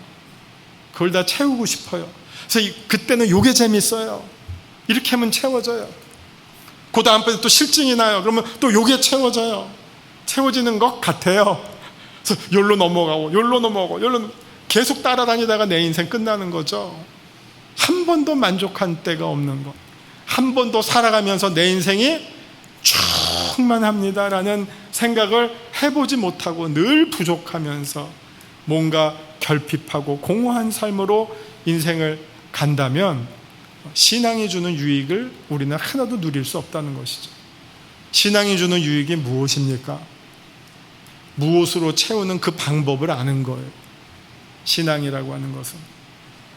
Speaker 5: 그걸 다 채우고 싶어요. 그래서 그때는 요게 재밌어요. 이렇게 하면 채워져요. 그 다음번에 또 실증이 나요. 그러면 또 요게 채워져요. 채워지는 것 같아요. 그래서 여기로 넘어가고 여기로 넘어가고 여기로 계속 따라다니다가 내 인생 끝나는 거죠. 한 번도 만족한 때가 없는 것. 한 번도 살아가면서 내 인생이 충만합니다라는 생각을 해보지 못하고 늘 부족하면서 뭔가 결핍하고 공허한 삶으로 인생을 간다면 신앙이 주는 유익을 우리는 하나도 누릴 수 없다는 것이죠. 신앙이 주는 유익이 무엇입니까? 무엇으로 채우는 그 방법을 아는 거예요. 신앙이라고 하는 것은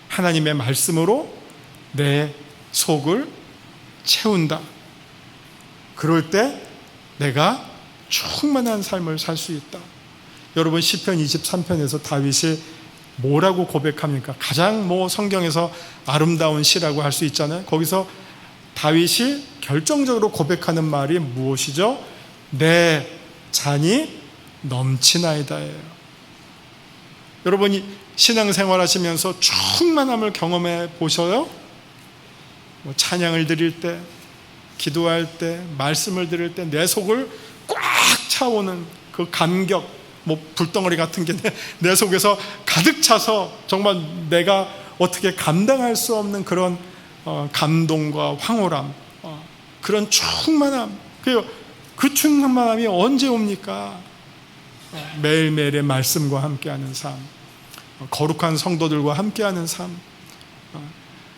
Speaker 5: 하나님의 말씀으로 내 속을 채운다. 그럴 때 내가 충만한 삶을 살 수 있다. 여러분 시편 23편에서 다윗이 뭐라고 고백합니까? 가장 성경에서 아름다운 시라고 할 수 있잖아요. 거기서 다윗이 결정적으로 고백하는 말이 무엇이죠? 내 잔이 넘치나이다예요. 여러분이 신앙생활 하시면서 충만함을 경험해 보셔요? 찬양을 드릴 때, 기도할 때, 말씀을 들을 때 내 속을 꽉 차오는 그 감격, 불덩어리 같은 게 내 속에서 가득 차서 정말 내가 어떻게 감당할 수 없는 그런 감동과 황홀함, 그런 충만함. 그 충만함이 언제 옵니까? 매일매일의 말씀과 함께하는 삶, 거룩한 성도들과 함께하는 삶.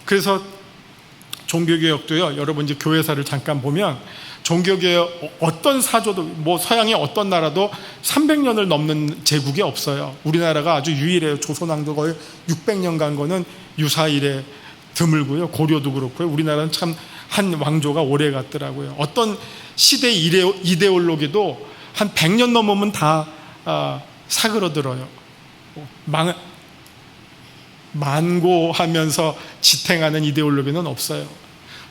Speaker 5: 그래서 종교개혁도요, 여러분 이제 교회사를 잠깐 보면 종교개혁 어떤 사조도 서양의 어떤 나라도 300년을 넘는 제국이 없어요. 우리나라가 아주 유일해요. 조선왕도 거의 600년 간 거는 유사일에 드물고요. 고려도 그렇고요. 우리나라는 참 한 왕조가 오래 갔더라고요. 어떤 시대 이데올로기도 한 100년 넘으면 다 사그러들어요. 만고하면서 지탱하는 이데올로기는 없어요.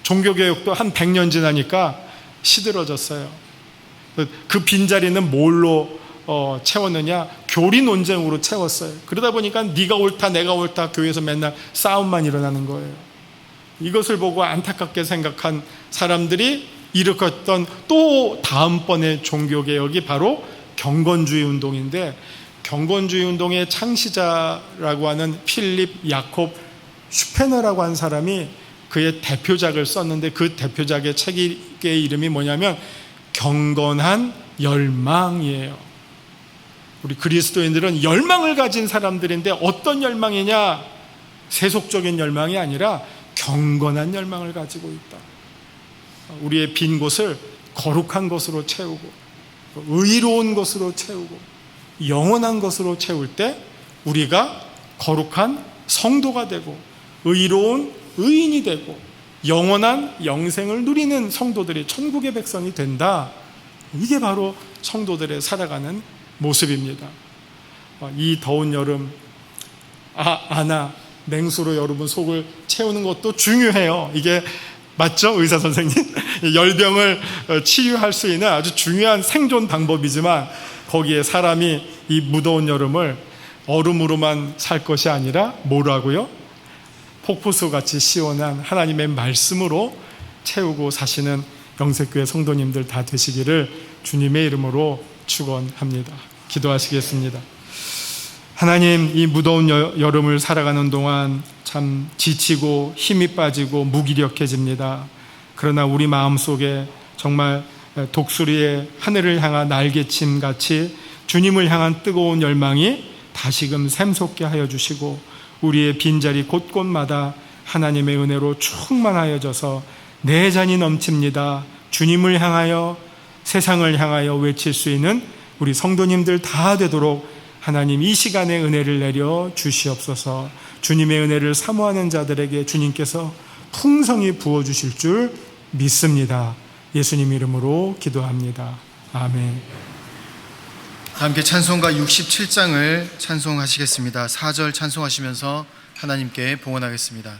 Speaker 5: 종교개혁도 한 100년 지나니까 시들어졌어요. 그 빈자리는 뭘로 채웠느냐? 교리 논쟁으로 채웠어요. 그러다 보니까 네가 옳다 내가 옳다 교회에서 맨날 싸움만 일어나는 거예요. 이것을 보고 안타깝게 생각한 사람들이 일으켰던 또 다음번의 종교개혁이 바로 경건주의 운동인데, 경건주의 운동의 창시자라고 하는 필립 야콥 슈페너라고 한 사람이 그의 대표작을 썼는데, 그 대표작의 책의 이름이 뭐냐면 경건한 열망이에요. 우리 그리스도인들은 열망을 가진 사람들인데 어떤 열망이냐? 세속적인 열망이 아니라 경건한 열망을 가지고 있다. 우리의 빈 곳을 거룩한 것으로 채우고 의로운 것으로 채우고 영원한 것으로 채울 때 우리가 거룩한 성도가 되고 의로운 의인이 되고 영원한 영생을 누리는 성도들이 천국의 백성이 된다. 이게 바로 성도들의 살아가는 모습입니다. 이 더운 여름 냉수로 여러분 속을 채우는 것도 중요해요. 이게 맞죠? 의사 선생님? 열병을 치유할 수 있는 아주 중요한 생존 방법이지만, 거기에 사람이 이 무더운 여름을 얼음으로만 살 것이 아니라 뭐라고요? 폭포수같이 시원한 하나님의 말씀으로 채우고 사시는 영색교회 성도님들 다 되시기를 주님의 이름으로 축원합니다. 기도하시겠습니다. 하나님, 이 무더운 여름을 살아가는 동안 참 지치고 힘이 빠지고 무기력해집니다. 그러나 우리 마음속에 정말 독수리의 하늘을 향한 날개침 같이 주님을 향한 뜨거운 열망이 다시금 샘솟게 하여 주시고, 우리의 빈자리 곳곳마다 하나님의 은혜로 충만하여져서 내 잔이 넘칩니다. 주님을 향하여 세상을 향하여 외칠 수 있는 우리 성도님들 다 되도록 하나님 이 시간에 은혜를 내려 주시옵소서. 주님의 은혜를 사모하는 자들에게 주님께서 풍성히 부어주실 줄 믿습니다. 예수님 이름으로 기도합니다. 아멘.
Speaker 1: 함께 찬송가 67장을 찬송하시겠습니다. 4절 찬송하시면서 하나님께 봉헌하겠습니다.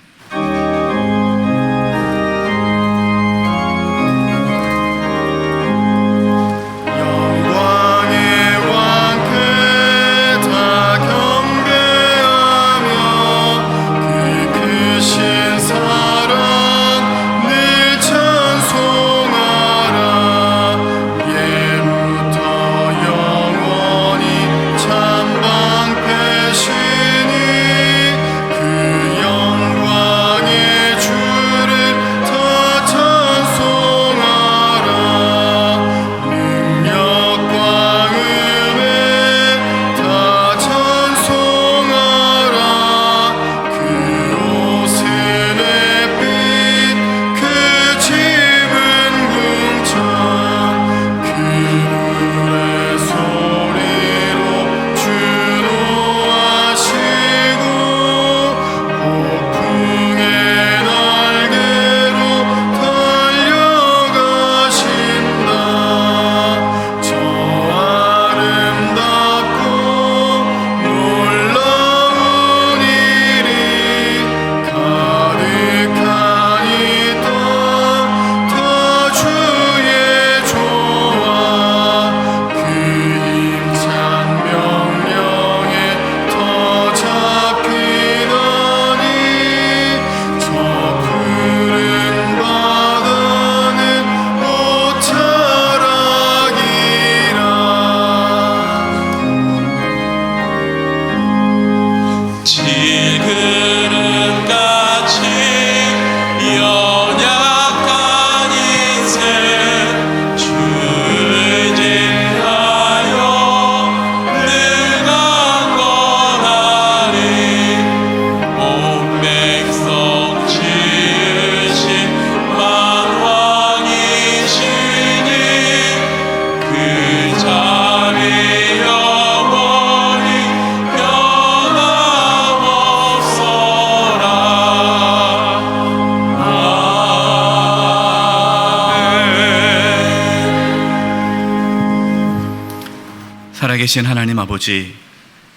Speaker 4: 살아계신 하나님 아버지,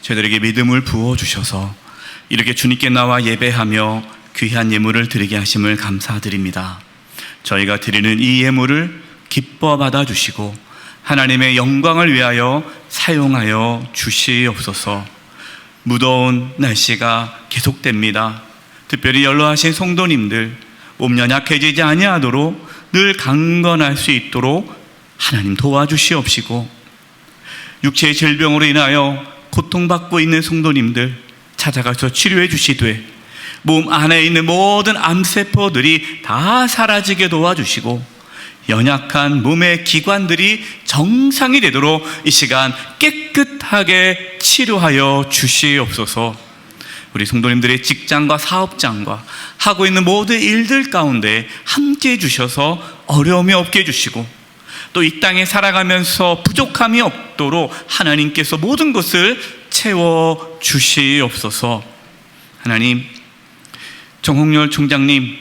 Speaker 4: 저희들에게 믿음을 부어주셔서 이렇게 주님께 나와 예배하며 귀한 예물을 드리게 하심을 감사드립니다. 저희가 드리는 이 예물을 기뻐 받아주시고 하나님의 영광을 위하여 사용하여 주시옵소서. 무더운 날씨가 계속됩니다. 특별히 연로하신 성도님들 몸 연약해지지 아니하도록 늘 강건할 수 있도록 하나님 도와주시옵시고, 육체의 질병으로 인하여 고통받고 있는 성도님들 찾아가서 치료해 주시되 몸 안에 있는 모든 암세포들이 다 사라지게 도와주시고 연약한 몸의 기관들이 정상이 되도록 이 시간 깨끗하게 치료하여 주시옵소서. 우리 성도님들의 직장과 사업장과 하고 있는 모든 일들 가운데 함께해 주셔서 어려움이 없게 해주시고, 또 이 땅에 살아가면서 부족함이 없도록 하나님께서 모든 것을 채워 주시옵소서. 하나님, 정홍열 총장님,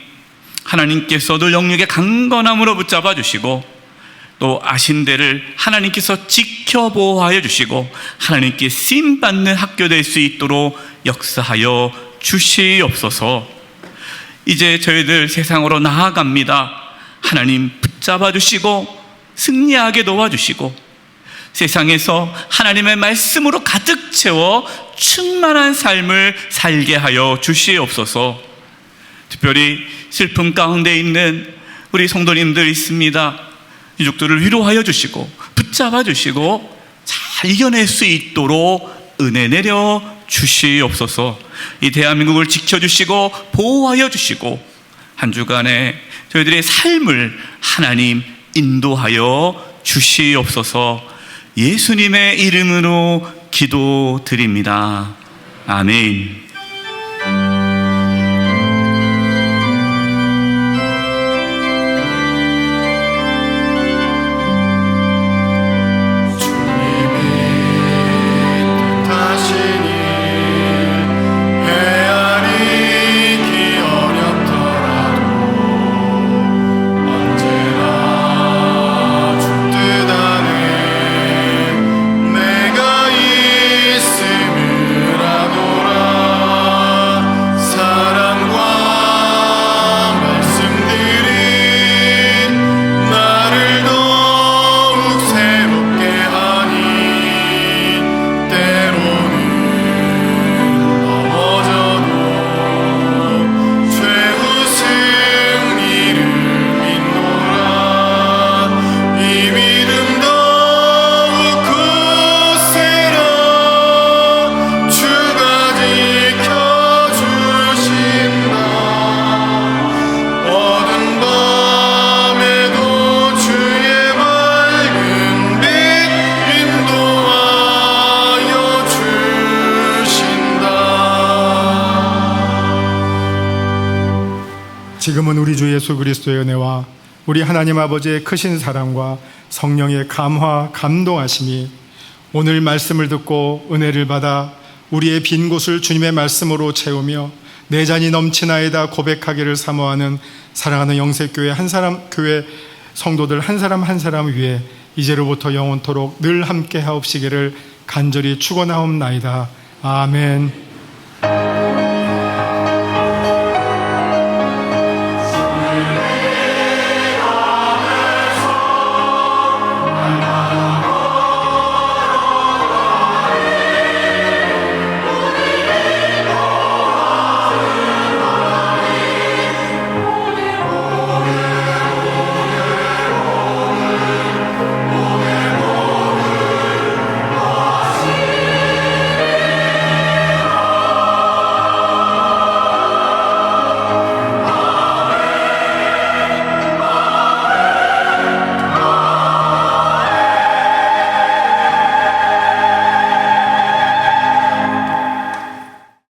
Speaker 4: 하나님께서 늘 영육의 강건함으로 붙잡아 주시고 또 아신대를 하나님께서 지켜보호하여 주시고 하나님께 쓰임받는 학교 될 수 있도록 역사하여 주시옵소서. 이제 저희들 세상으로 나아갑니다. 하나님 붙잡아 주시고 승리하게 도와주시고 세상에서 하나님의 말씀으로 가득 채워 충만한 삶을 살게 하여 주시옵소서. 특별히 슬픔 가운데 있는 우리 성도님들 있습니다. 유족들을 위로하여 주시고 붙잡아 주시고 잘 이겨낼 수 있도록 은혜 내려 주시옵소서. 이 대한민국을 지켜주시고 보호하여 주시고 한 주간에 저희들의 삶을 하나님 인도하여 주시옵소서. 예수님의 이름으로 기도드립니다. 아멘.
Speaker 5: 지금은 우리 주 예수 그리스도의 은혜와 우리 하나님 아버지의 크신 사랑과 성령의 감화 감동하심이 오늘 말씀을 듣고 은혜를 받아 우리의 빈 곳을 주님의 말씀으로 채우며 내 잔이 넘치나이다 고백하기를 사모하는 사랑하는 영세교회 한 사람 교회 성도들 한 사람 한 사람 위에 이제로부터 영원토록 늘 함께 하옵시기를 간절히 축원하옵나이다. 아멘.